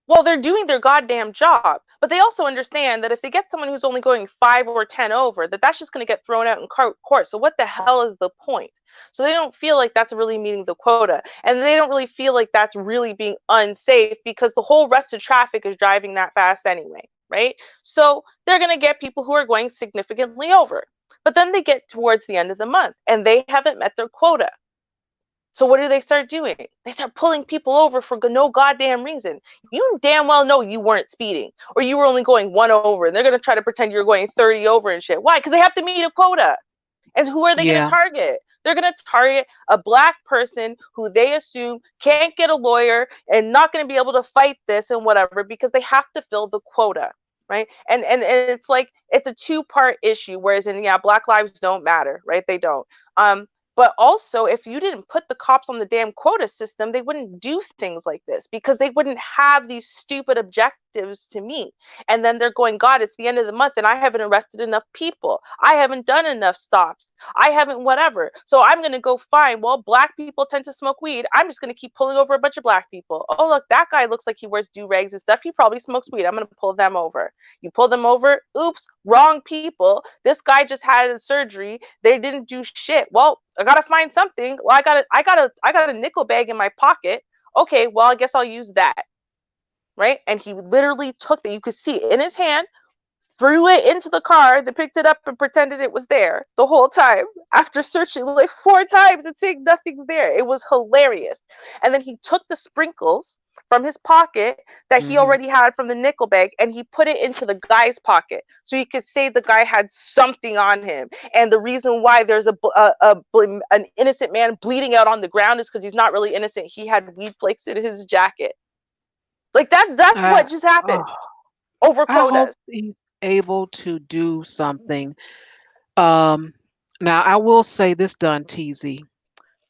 Well, they're doing their goddamn job, but they also understand that if they get someone who's only going 5 or 10 over, that's just going to get thrown out in court. So what the hell is the point? So they don't feel like that's really meeting the quota, and they don't really feel like that's really being unsafe because the whole rest of traffic is driving that fast anyway, right? So they're going to get people who are going significantly over. But then they get towards the end of the month and they haven't met their quota. So what do they start doing? They start pulling people over for no goddamn reason. You damn well know you weren't speeding or you were only going 1 over, and they're going to try to pretend you're going 30 over and shit. Why? Because they have to meet a quota. And who are they going to Yeah. target? They're going to target a black person who they assume can't get a lawyer and not going to be able to fight this and whatever because they have to fill the quota. Right. And it's like it's a two-part issue, whereas in Black lives don't matter, right? They don't. But also, if you didn't put the cops on the damn quota system, they wouldn't do things like this because they wouldn't have these stupid objectives to meet. And then they're going, God, it's the end of the month and I haven't arrested enough people. I haven't done enough stops. I haven't whatever. So I'm going to go find, well, black people tend to smoke weed. I'm just going to keep pulling over a bunch of black people. Oh, look, that guy looks like he wears do-rags and stuff. He probably smokes weed. I'm going to pull them over. You pull them over. Oops, wrong people. This guy just had a surgery. They didn't do shit. Well, I gotta find something. Well, I got a nickel bag in my pocket. Okay, well, I guess I'll use that. Right? And he literally took that. You could see it in his hand, threw it into the car, then picked it up and pretended it was there the whole time after searching like 4 times and saying nothing's there. It was hilarious. And then he took the sprinkles from his pocket that he Hmm. already had from the nickel bag and he put it into the guy's pocket so he could say the guy had something on him. And the reason why there's an innocent man bleeding out on the ground is because he's not really innocent. He had weed flakes in his jacket. Like that's I what just oh, happened over I hope quotas. he's able to do something. Um, Now I will say this, done, TZ.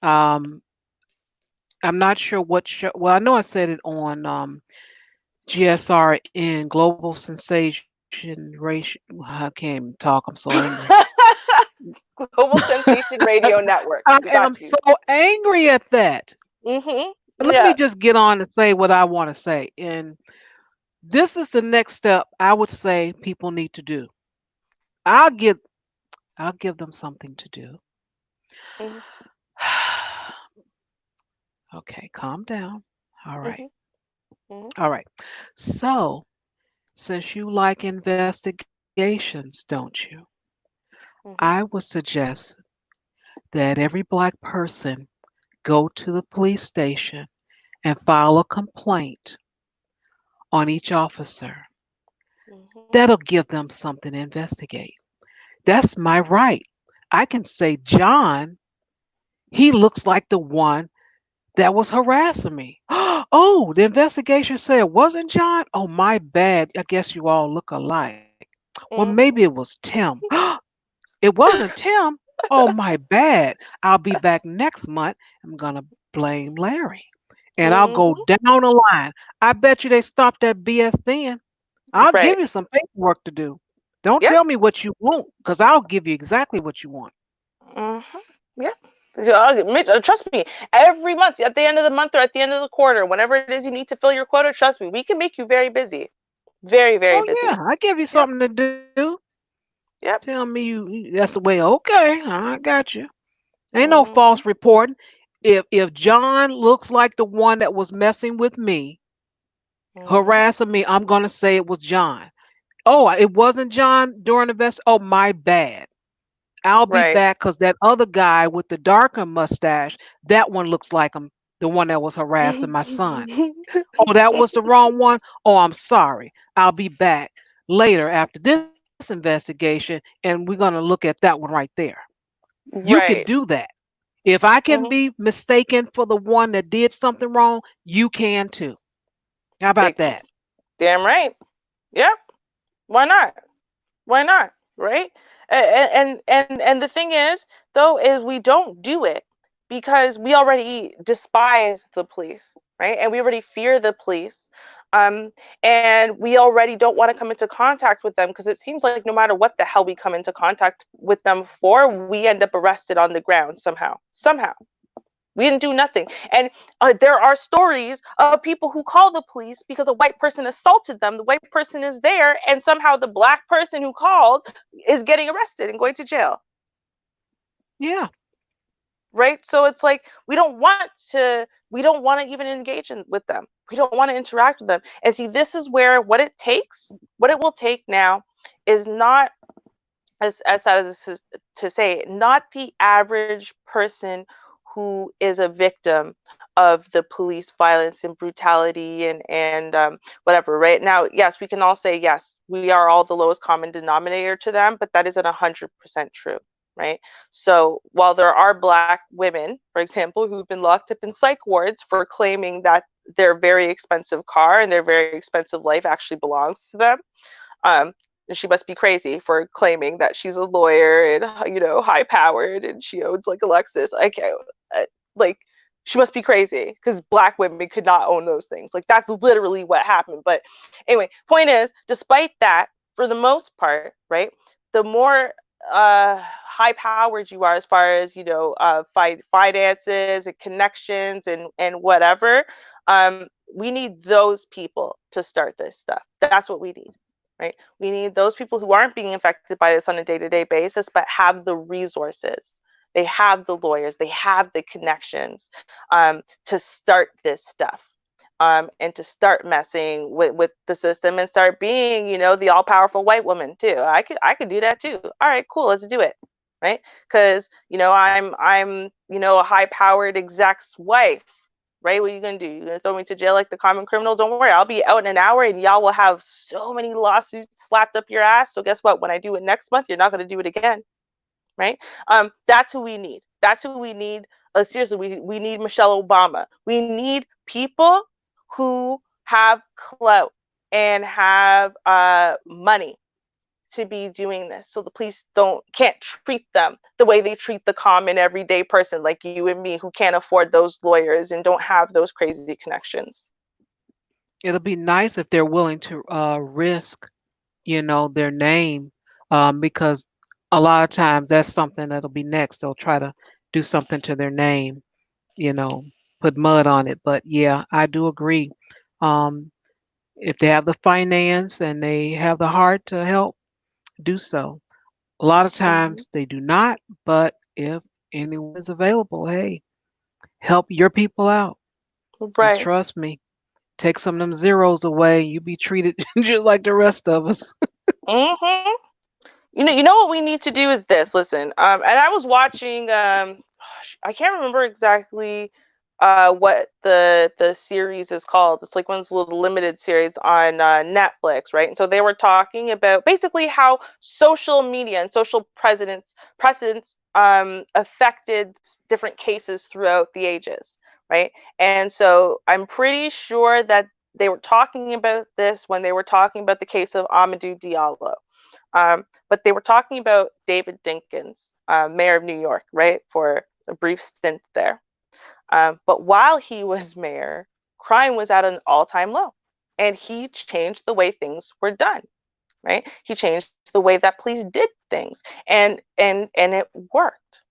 Um, I'm not sure what show. Well, I know I said it on GSR in Global Sensation Ratio. I can't even talk. I'm so angry. Global Sensation Radio Network. I We am got you. so angry at that. But let me Yeah. just get on and say what I want to say. And this is the next step I would say people need to do. I'll give I'll give them something to do. Mhm. Okay, calm down. All right. Mhm. Mhm. All right. So, since you like investigations, don't you? I Mhm. would suggest that every black person go to the police station and file a complaint on each officer. Mhm. That'll give them something to investigate. That's my right. I can say, John, he looks like the one that was harassing me. Oh, the investigation said it wasn't John. Oh, my bad. I guess you all look alike. Well, maybe it Mhm. was Tim. It wasn't Tim. Oh, my bad. I'll be back next month. I'm going to blame Larry. And I'll go Mhm. down the line. I bet you they stopped that BS then. I'll Right. give you some paperwork to do. Don't Yep. tell me what you want, because I'll give you exactly what you want. Mhm. Yep. Yeah, trust me. Every month, at the end of the month or at the end of the quarter, whenever it is you need to fill your quota, trust me, we can make you very busy. Very, very Oh yeah, busy. I give you Yep. something to do. Yep. Tell me that's the way. Okay, I got you. Ain't no Mhm. false reporting. If John looks like the one that was messing with me, Mhm. harassing me, I'm gonna say it was John. Oh, it wasn't John during the vest. Oh, my bad. I'll be Right. back because that other guy with the darker mustache, that one looks like him, the one that was harassing my son. Oh, that was the wrong one. Oh, I'm sorry. I'll be back later after this investigation, and we're going to look at that one right there. You can Right. do that. If I can Mhm. be mistaken for the one that did something wrong, you can too. How about Ex- that? Damn right. Yep. Why not? Why not? Right? And the thing is, though, is we don't do it because we already despise the police, right? And we already fear the police. Um, and we already don't want to come into contact with them because it seems like no matter what the hell we come into contact with them for, we end up arrested on the ground somehow. Somehow. We didn't do nothing. And there are stories of people who call the police because a white person assaulted them. The white person is there, and somehow the black person who called is getting arrested and going to jail. Yeah. Right? So it's like we don't want to even engage with them. We don't want to interact with them. And see, this is where what it will take now is not as sad as this is to say, not the average person who is a victim of the police violence and brutality and whatever. Right now, yes, we can all say yes, we are all the lowest common denominator to them, but that isn't 100% true. Right. So while there are Black women, for example, who've been locked up in psych wards for claiming that their very expensive car and their very expensive life actually belongs to them, um, and she must be crazy for claiming that she's a lawyer and high powered and she owns like a Lexus. I can't like she must be crazy because Black women could not own those things. Like that's literally what happened. But anyway, point is, despite that, for the most part, right, the more high powered you are as far as finances and connections and whatever, we need those people to start this stuff. That's what we need, right? We need those people who aren't being affected by this on a day-to-day basis, but have the resources. They have the lawyers, they have the connections to start this stuff. And to start messing with the system and start being, the all-powerful white woman too. I could do that too. All right, cool, let's do it, right? Because I'm a high-powered exec's wife, right? What are you gonna do? You're gonna throw me to jail like the common criminal? Don't worry, I'll be out in an hour, and y'all will have so many lawsuits slapped up your ass. So guess what? When I do it next month, you're not gonna do it again, right? That's who we need. That's who we need. Seriously, we need Michelle Obama. We need people who have clout and have money to be doing this, so the police can't treat them the way they treat the common everyday person like you and me who can't afford those lawyers and don't have those crazy connections. It'll be nice if they're willing to risk, their name, because a lot of times that's something that'll be next. They'll try to do something to their name, you know, put mud on it. But yeah, I do agree. Um, if they have the finance and they have the heart to help, do so. A lot of Mm-hmm. times they do not, but if anyone is available, hey, help your people out. Just Right. trust me. Take some of them zeros away, you be treated just like the rest of us. Mm-hmm. You know what we need to do is this. Listen, and I was watching. I can't remember exactly what the series is called. It's like one of those little limited series on Netflix, right? And so they were talking about basically how social media and social precedents affected different cases throughout the ages, right? And so I'm pretty sure that they were talking about this when they were talking about the case of Amadou Diallo. But they were talking about David Dinkins, mayor of New York, right, for a brief stint there. But while he was mayor, crime was at an all-time low, and he changed the way things were done. Right? He changed the way that police did things, and it worked.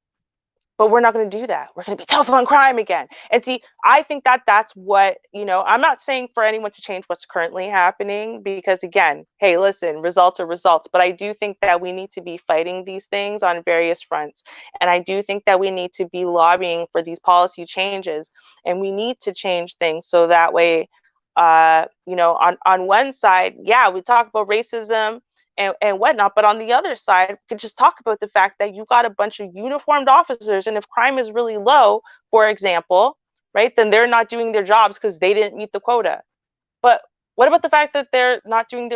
But we're not going to do that. We're going to be tough on crime again. And see, I think that that's what, I'm not saying for anyone to change what's currently happening because, again, hey, listen, results are results. But I do think that we need to be fighting these things on various fronts. And I do think that we need to be lobbying for these policy changes. And we need to change things so that way, on one side, yeah, we talk about racism and whatnot. But on the other side, we could just talk about the fact that you got a bunch of uniformed officers, and if crime is really low, for example, right, then they're not doing their jobs because they didn't meet the quota. But what about the fact that they're doing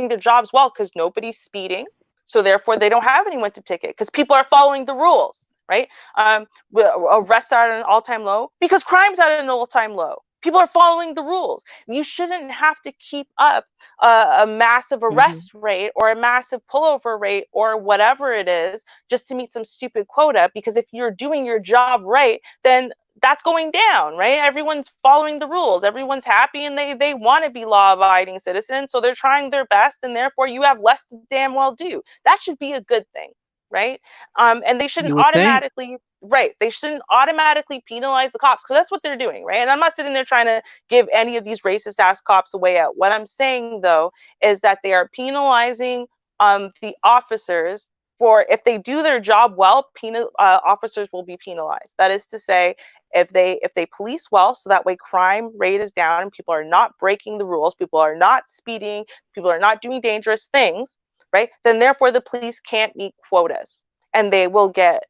their jobs well because nobody's speeding, so therefore they don't have anyone to ticket because people are following the rules, right? Arrests are at an all-time low because crime's at an all-time low. People are following the rules. You shouldn't have to keep up a massive Hmm. arrest rate or a massive pullover rate or whatever it is just to meet some stupid quota, because if you're doing your job right, then that's going down, right? Everyone's following the rules. Everyone's happy and they want to be law-abiding citizens, so they're trying their best, and therefore you have less to damn well do. That should be a good thing, right? And they shouldn't You would think. automatically, right? They shouldn't automatically penalize the cops because that's what they're doing, right? And I'm not sitting there trying to give any of these racist ass cops a way out. What I'm saying though is that they are penalizing the officers for, if they do their job well, officers will be penalized. That is to say, if they police well, so that way crime rate is down and people are not breaking the rules, people are not speeding, people are not doing dangerous things, right? Then therefore the police can't meet quotas and they will get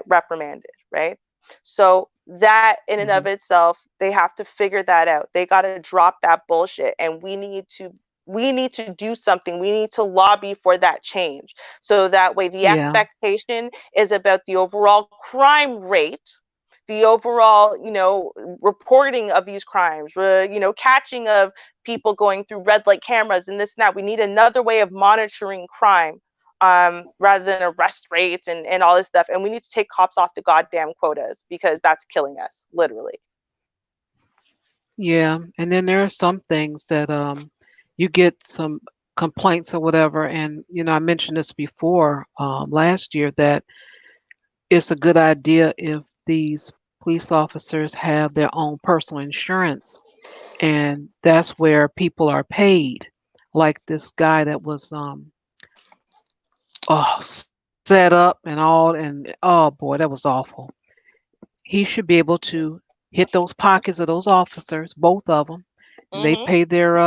reprimanded, right? So that in and of Hmm. itself, they have to figure that out. They got to drop that bullshit, and we need to do something. We need to lobby for that change, so that way the Yeah. expectation is about the overall crime rate, the overall, reporting of these crimes, catching of people going through red light cameras and this and that. We need another way of monitoring crime, rather than arrest rates and all this stuff. And we need to take cops off the goddamn quotas because that's killing us, literally. Yeah. And then there are some things that you get some complaints or whatever. And I mentioned this before last year that it's a good idea if these police officers have their own personal insurance, and that's where people are paid. Like this guy that was set up and all, and oh boy, that was awful. He should be able to hit those pockets of those officers, both of them, and they Mhm. pay their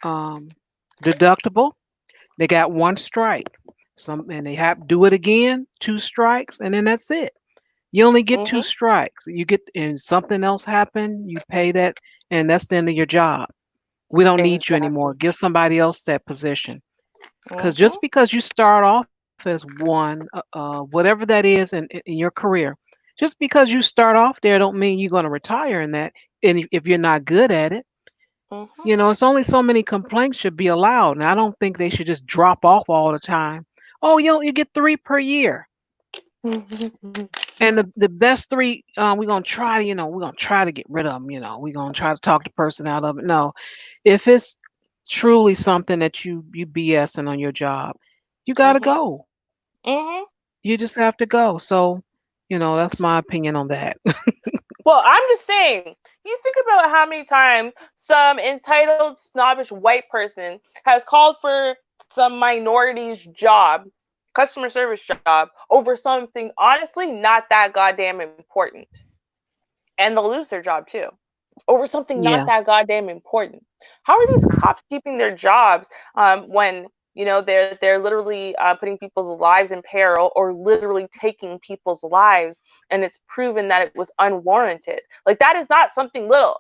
um, deductible. They got one strike. And they have do it again, two strikes, and then that's it. You only get two Mhm. strikes. You get, and something else happen, you pay that, and that's the end of your job. We don't need you anymore. Exactly. Give somebody else that position. Because Mhm. just because you start off as one, whatever that is in your career, just because you start off there, don't mean you're going to retire in that. And if you're not good at it, Mhm. it's only so many complaints should be allowed. And I don't think they should just drop off all the time. Oh, you get three per year. And the best three, we're gonna try. We're gonna try to get rid of them. We're gonna try to talk the person out of it. No, if it's truly something that you BSing on your job, you gotta Mhm. go. Mhm. You just have to go. So, that's my opinion on that. Well, I'm just saying, you think about how many times some entitled, snobbish white person has called for some minority's job, customer service job, over something honestly not that goddamn important. and they'll lose their job too over something not Yeah. that goddamn important. How are these cops keeping their jobs when they're literally putting people's lives in peril or literally taking people's lives, and it's proven that it was unwarranted? Like, that is not something little.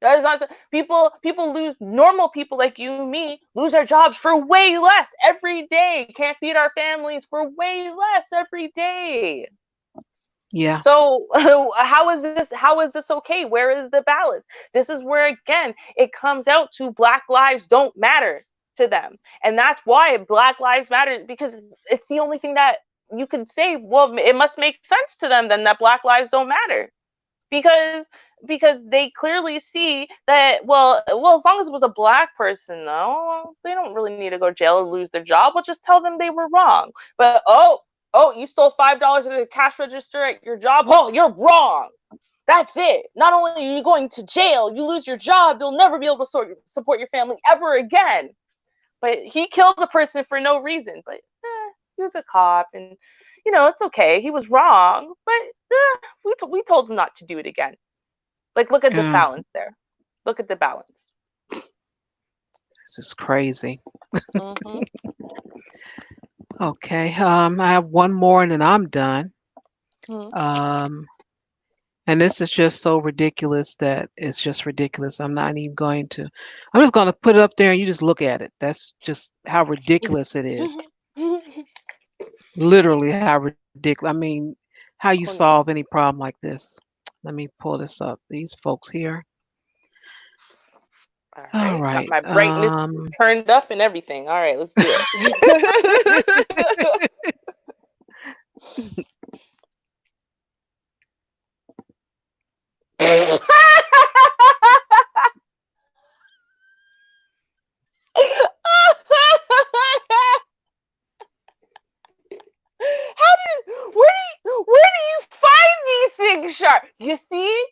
That is not people lose, normal people like you and me lose our jobs for way less every day. Can't feed our families for way less every day. Yeah. So how is this okay? Where is the balance? This is where, again, it comes out to Black lives don't matter to them. And that's why Black lives matter, because it's the only thing that you can say, well, it must make sense to them then that Black lives don't matter. Because they clearly see that, well, as long as it was a Black person, though, they don't really need to go to jail or lose their job. We'll just tell them they were wrong. But you stole $5 at a cash register at your job. Oh, you're wrong. That's it. Not only are you going to jail, you lose your job. You'll never be able to support your family ever again. But he killed the person for no reason. But he was a cop, and it's okay. He was wrong, but we told him not to do it again. Like, look at the Mm, balance there. Look at the balance. this is crazy. Mm-hmm. Okay. I have one more and then I'm done. Mm-hmm. Um, and this is just so ridiculous that it's just ridiculous. I'm not even going to. I'm just going to put it up there and you just look at it. That's just how ridiculous it is. Literally how ridiculous. I mean, how you Oh solve no. any problem like this. Let me pull this up. These folks here. All All right. Got right. my brightness turned up and everything. All right, let's do it. Where do you find these things, Sharp? You see,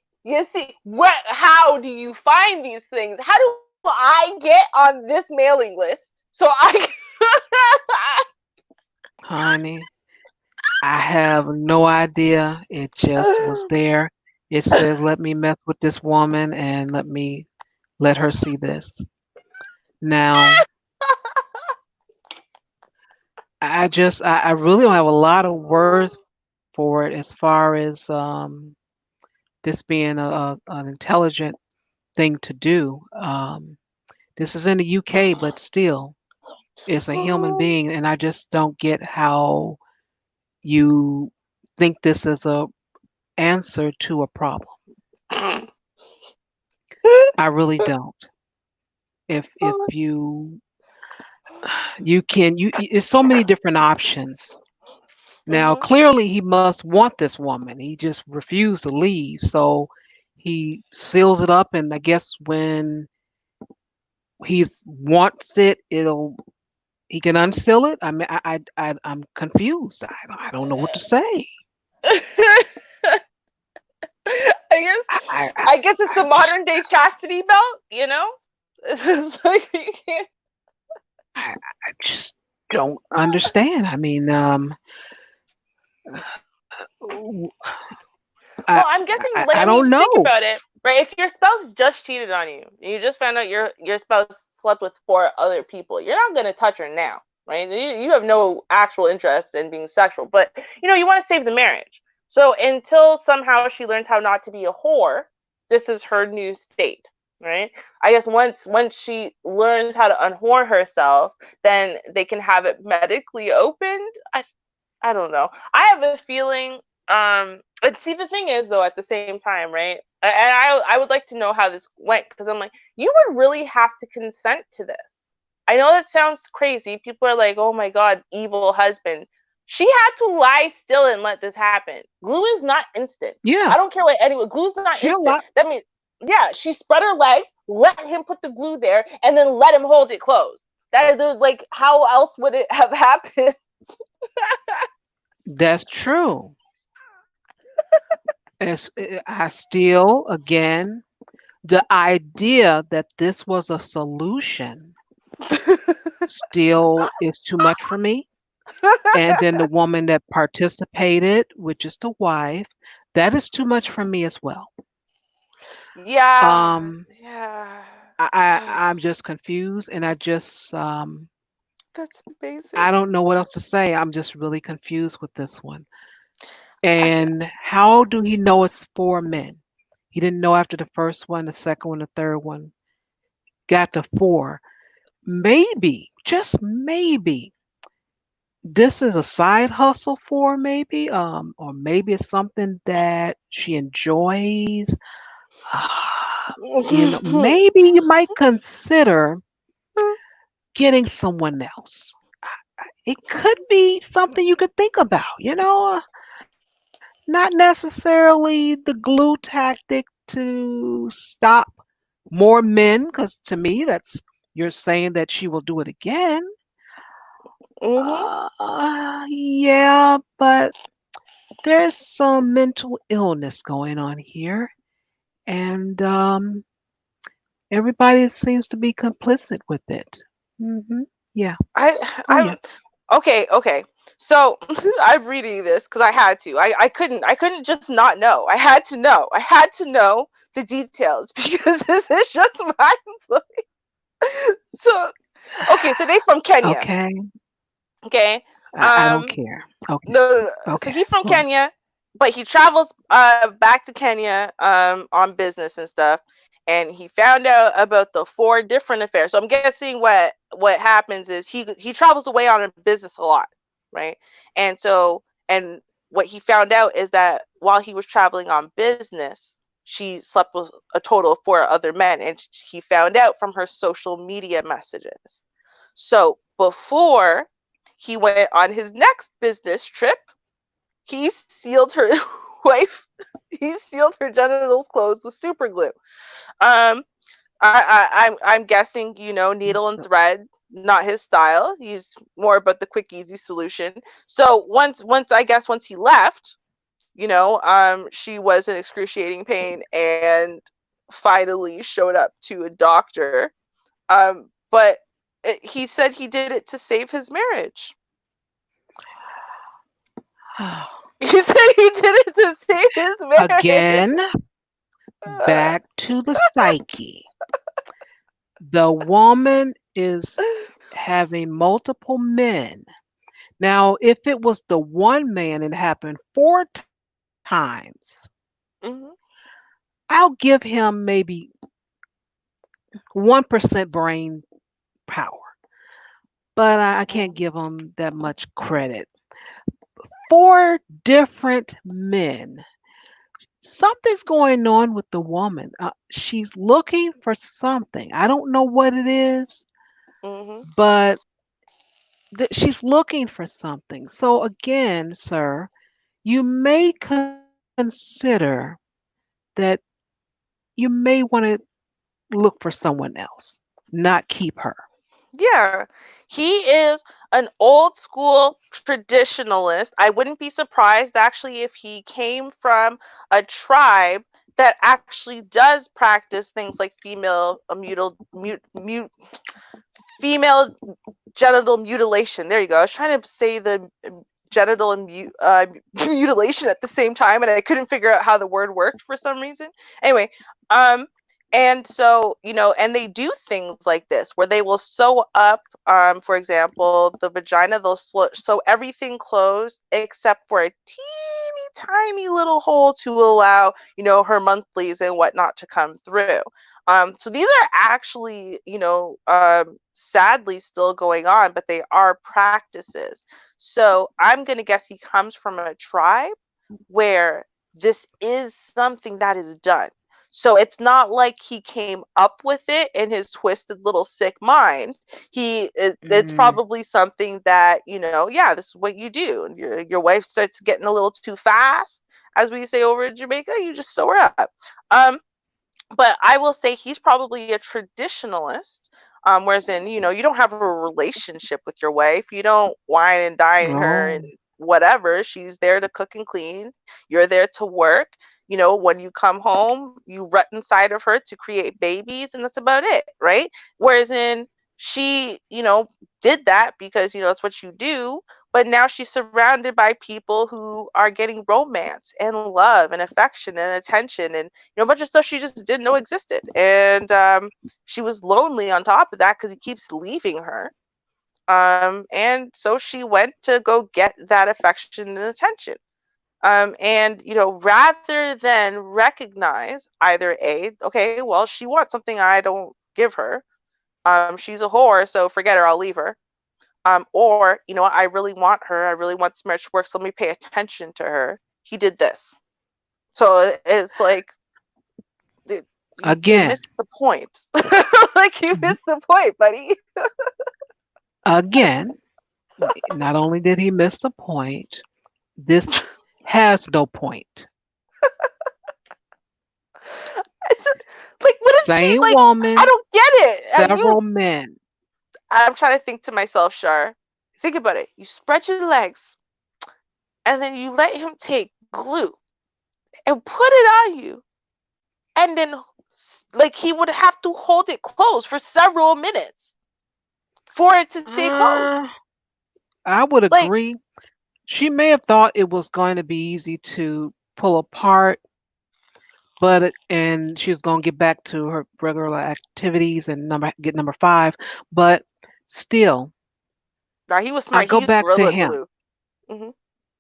how do you find these things? How do I get on this mailing list so I Honey, I have no idea. It just was there. It says, let me mess with this woman and let her see this. Now, I really don't have a lot of words for it as far as this being an intelligent thing to do. This is in the UK, but still, it's a human being, and I just don't get how you think this is a answer to a problem. I really don't. If you can there's so many different options. Now, Mhm. clearly he must want this woman. He just refused to leave. So he seals it up and I guess when he wants it, he can unseal it. I mean I'm confused. I don't know what to say. I guess I I, I guess it's I the just modern day chastity belt, you know? It's just like you can't. I just don't understand. I mean, I Well, I'm guessing, like, I I mean, don't think know. about it, right? If your spouse just cheated on you, you just found out your spouse slept with 4 other people, you're not gonna touch her now, right? You have no actual interest in being sexual, but you want to save the marriage. So until somehow she learns how not to be a whore, this is her new state, right? I guess once she learns how to unwhore herself, then they can have it medically opened. I don't know. I have a feeling. And see, the thing is, though, at the same time, right? And I would like to know how this went, because I'm like, you would really have to consent to this. I know that sounds crazy. People are like, oh my god, evil husband. She had to lie still and let this happen. Glue is not instant. I Yeah, don't care what anyone. Glue's not she a instant. lot. That means, yeah, she spread her legs, let him put the glue there, and then let him hold it closed. That is like, how else would it have happened? That's true. I still, again, the idea that this was a solution still is too much for me. And then the woman that participated, which is the wife, that is too much for me as well. Yeah. Um, Yeah. I'm just confused, and That's amazing. I don't know what else to say. I'm just really confused with this one. I, And how do he know it's four men? He didn't know after the first one, the second one, the third one, got to four. Maybe, just maybe, this is a side hustle for her, maybe, or maybe it's something that she enjoys. Maybe you might consider getting someone else. It could be something you could think about, not necessarily the glue tactic to stop more men, because to me, you're saying that she will do it again. Yeah, but there's some mental illness going on here, and everybody seems to be complicit with it. Yeah. Oh, yeah. I'm okay. So I'm reading this because I had to. I couldn't just not know. I had to know. I had to know the details because this is just mind blowing. So okay, so they from Kenya. Okay. Okay. I don't care. Okay. No. So Okay. he's from Go on. Kenya, but he travels back to Kenya on business and stuff. And he found out about the four different affairs. So I'm guessing what happens is he travels away on a business a lot, right? And what he found out is that while he was traveling on business, she slept with a total of four other men, and he found out from her social media messages. So before he went on his next business trip, he sealed her wife. He sealed her genitals closed with super glue. Um, I'm guessing, needle and thread, not his style. He's more about the quick, easy solution. So once he left, she was in excruciating pain and finally showed up to a doctor. But he said he did it to save his marriage. He said he did it to save his marriage. Again, back to the psyche. The woman is having multiple men. Now, if it was the one man and happened four times, Mhm. I'll give him maybe 1% brain power, but I can't give him that much credit. Four different men. Something's going on with the woman. She's looking for something. I don't know what it is, Mhm. but she's looking for something. So, again, sir, you may consider that you may want to look for someone else, not keep her. Yeah. He is an old school traditionalist. I wouldn't be surprised actually if he came from a tribe that actually does practice things like female genital mutilation. There you go. I was trying to say the genital and mutilation at the same time, and I couldn't figure out how the word worked for some reason. Anyway, um, and so and they do things like this where they will sew up, for example, the vagina. They'll sew everything closed except for a teeny tiny little hole to allow her monthlies and whatnot to come through. So these are actually, sadly still going on, but they are practices. So I'm going to guess he comes from a tribe where this is something that is done. So it's not like he came up with it in his twisted little sick mind. It's Mm. probably something that, yeah, this is what you do. And your wife starts getting a little too fast, as we say over in Jamaica, you just sew her up. Um, but I will say he's probably a traditionalist. Whereas in, you don't have a relationship with your wife. You don't wine and dine her and Oh. whatever. She's there to cook and clean. You're there to work. When you come home, you rut inside of her to create babies, and that's about it, right? Whereas in she, did that because, that's what you do, But now she's surrounded by people who are getting romance and love and affection and attention and a bunch of stuff she just didn't know existed. And she was lonely on top of that because he keeps leaving her. And so she went to go get that affection and attention. And rather than recognize either okay, well, she wants something I don't give her. She's a whore, so forget her, I'll leave her. Or, I really want her. I really want this marriage to work. So let me pay attention to her. He did this. So it's like, you Again, missed the point. Like, you missed the point, buddy. again, not only did he miss the point, this has no point. Like, what is she Same like? I woman, don't get it. several men. I'm trying to think to myself, Shar. Think about it. You spread your legs, and then you let him take glue and put it on you, and then like he would have to hold it closed for several minutes for it to stay closed. I would Like, agree. She may have thought it was going to be easy to pull apart, and she was going to get back to her regular activities and get number 5. But still, now he was I smart. He go used back to Gorilla him. Glue. Hmm.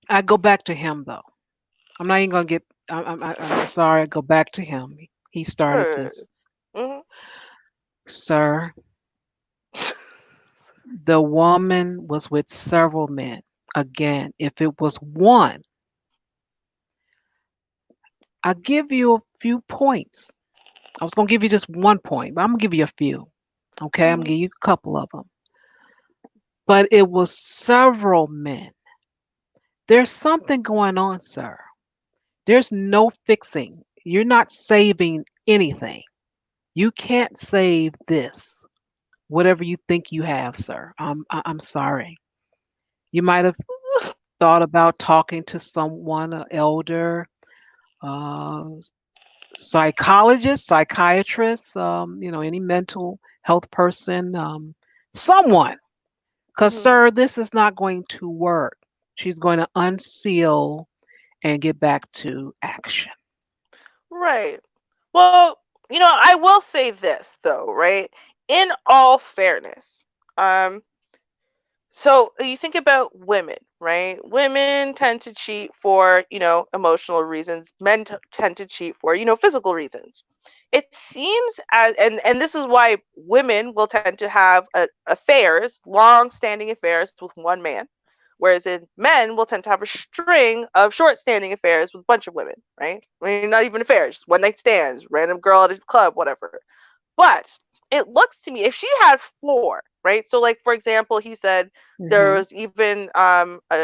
I go back to him though. I'm not even gonna get. I'm sorry. I go back to him. He started this, Hmm. sir. The woman was with several men. Again, if it was one, I give you a few points. I was gonna give you just 1 point, but I'm gonna give you a few. Okay, I'm Hmm. gonna give you a couple of them. But it was several men. There's something going on, sir. There's no fixing. You're not saving anything. You can't save this, whatever you think you have, sir. I'm sorry. You might have thought about talking to someone, an elder, uh, psychologist, psychiatrist, any mental health person, someone. Because, Hmm. sir, this is not going to work. She's going to unseal and get back to action. Right. Well, I will say this though, right? In all fairness, um, so you think about women, right? Women tend to cheat for, emotional reasons. Men tend to cheat for, physical reasons. It seems as, and this is why women will tend to have affairs, long-standing affairs with one man, whereas men will tend to have a string of short-standing affairs with a bunch of women, right? I mean, not even affairs, just one night stands, random girl at a club, whatever. But it looks to me, if she had 4, right? So, like, for example, he said there Hmm. was even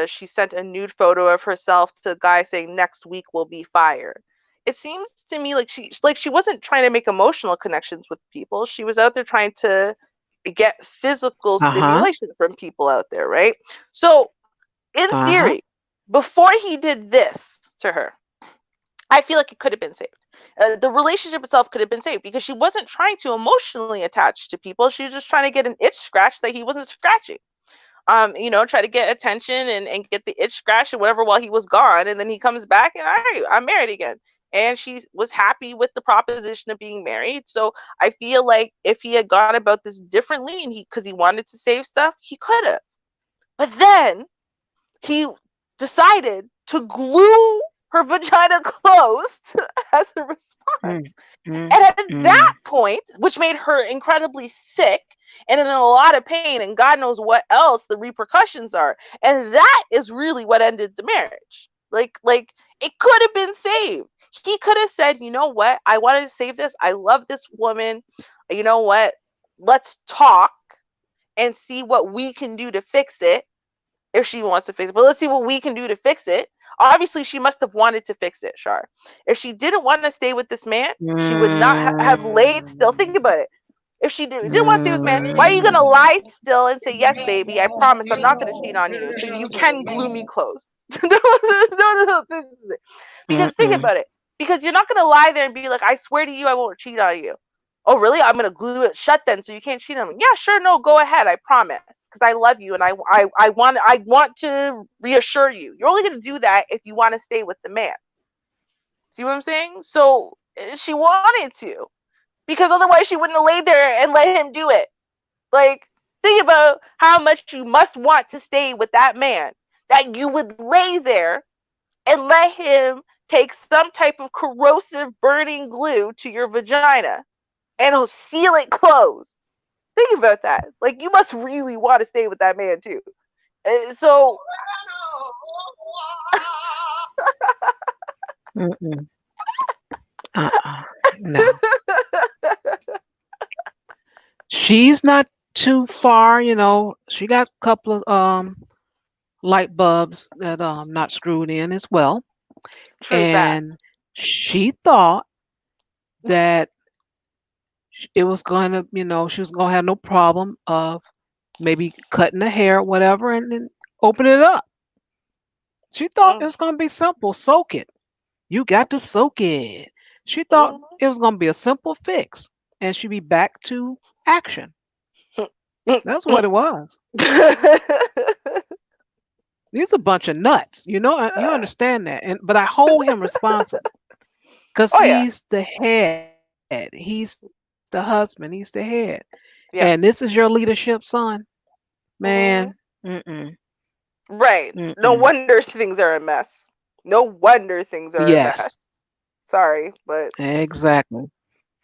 she sent a nude photo of herself to a guy saying next week will be fire. It seems to me like she wasn't trying to make emotional connections with people. She was out there trying to get physical Uh huh. stimulation from people out there, right? So, in Uh huh. theory, before he did this to her, I feel like it could have been saved. The relationship itself could have been saved because she wasn't trying to emotionally attach to people. She was just trying to get an itch scratched that he wasn't scratching. Try to get attention and get the itch scratched and whatever while he was gone. And then he comes back and all right, I'm married again. And she was happy with the proposition of being married. So I feel like if he had gone about this differently and because he wanted to save stuff, he could have. But then he decided to glue her vagina closed as a response. Mm, mm, And at mm. that point, which made her incredibly sick and in a lot of pain, and God knows what else the repercussions are. And that is really what ended the marriage. Like it could have been saved. He could have said, you know what? I wanted to save this. I love this woman. You know what? Let's talk and see what we can do to fix it if she wants to fix it. But let's see what we can do to fix it. Obviously, she must have wanted to fix it, Shar. If she didn't want to stay with this man, she would not have laid still. Think Mm, about it. If she didn't want to stay with this man, why are you going to mm, lie still and say, yes, baby, I promise I'm not going to cheat on you so you can glue me close? No. Because think mm-mm. about it. Because you're not going to lie there and be like, I swear to you, I won't cheat on you. Oh, really? I'm gonna glue it shut then, so you can't cheat on me. Yeah, sure, no, go ahead. I promise, because I love you, and I want to reassure you. You're only gonna do that if you want to stay with the man. See what I'm saying? So she wanted to, because otherwise she wouldn't have laid there and let him do it. Like, think about how much you must want to stay with that man that you would lay there and let him take some type of corrosive burning glue to your vagina and he'll seal it closed. Think about that. Like, you must really want to stay with that man too. So Mm-mm. Uh-uh. No. She's not too far, She got a couple of light bulbs that not screwed in as well. true that. And she thought that it was going to, she was going to have no problem of maybe cutting the hair or whatever and then open it up. She thought it Mm. was going to be simple. Soak it. You got to soak it. She thought Mm-hmm. it was going to be a simple fix and she'd be back to action. That's what it was. He's a bunch of nuts. You understand that. But I hold him responsible because Oh yeah. he's the head. He's the husband. He's the head. And this is your Yeah. leadership, son? Man, Mm-hmm. mm-mm, Right. mm-mm. No wonder things are a mess. No wonder things are a mess. Yes, Sorry, but exactly.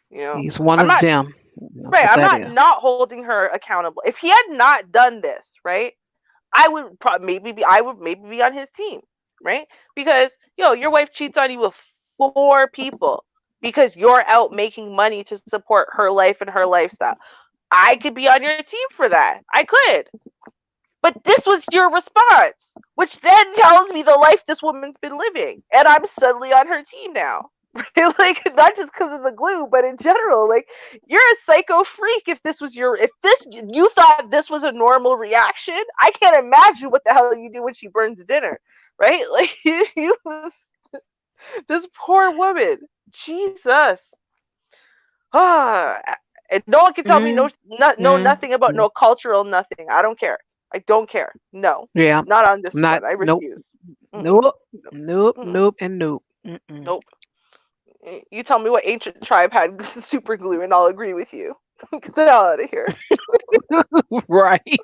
you know, He's one I'm of not them. That's right. what I'm that not is. not holding her accountable. If he had not done this, right, I would probably I would maybe be on his team, right? Because your wife cheats on you with 4 people because you're out making money to support her life and her lifestyle. I could be on your team for that. I could. But this was your response, which then tells me the life this woman's been living, and I'm suddenly on her team now. Like, not just because of the glue, but in general, like, you're a psycho freak. If this you thought this was a normal reaction, I can't imagine what the hell you do when she burns dinner, right? Like, this poor woman, Jesus. Ah, and no one can tell me no Mm, nothing about mm. no cultural nothing. I don't care. I don't care. No, Yeah, not on this not, one. I nope, refuse. Mm-mm, nope, nope, mm-mm, nope, and nope. Mm-mm. nope. You tell me what ancient tribe had super glue, and I'll agree with you. Get the hell out of here. Right.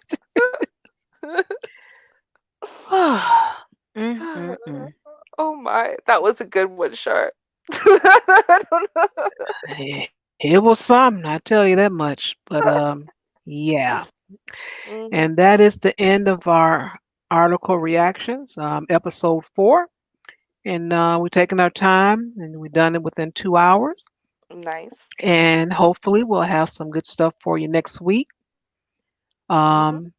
Mm-mm-mm. Oh my, that was a good one, Sharp. I don't know. It was something, I tell you that much. But yeah. Mhm. And that is the end of our article reactions, episode 4. And we're taking our time and we've done it within 2 hours. Nice. And hopefully we'll have some good stuff for you next week. Mhm. Um,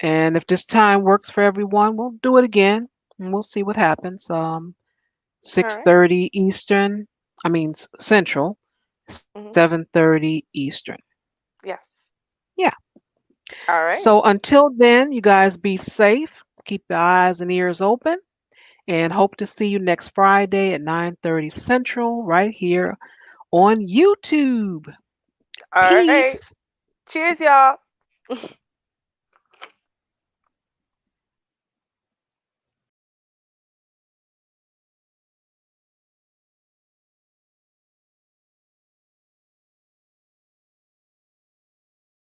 and if this time works for everyone, we'll do it again and we'll see what happens. All right. 6:30 Eastern, I mean Central, Mhm. 7:30 Eastern. Yes. Yeah. All right. So until then, you guys be safe. Keep your eyes and ears open and hope to see you next Friday at 9:30 Central right here on YouTube. All right. Peace. Cheers, y'all.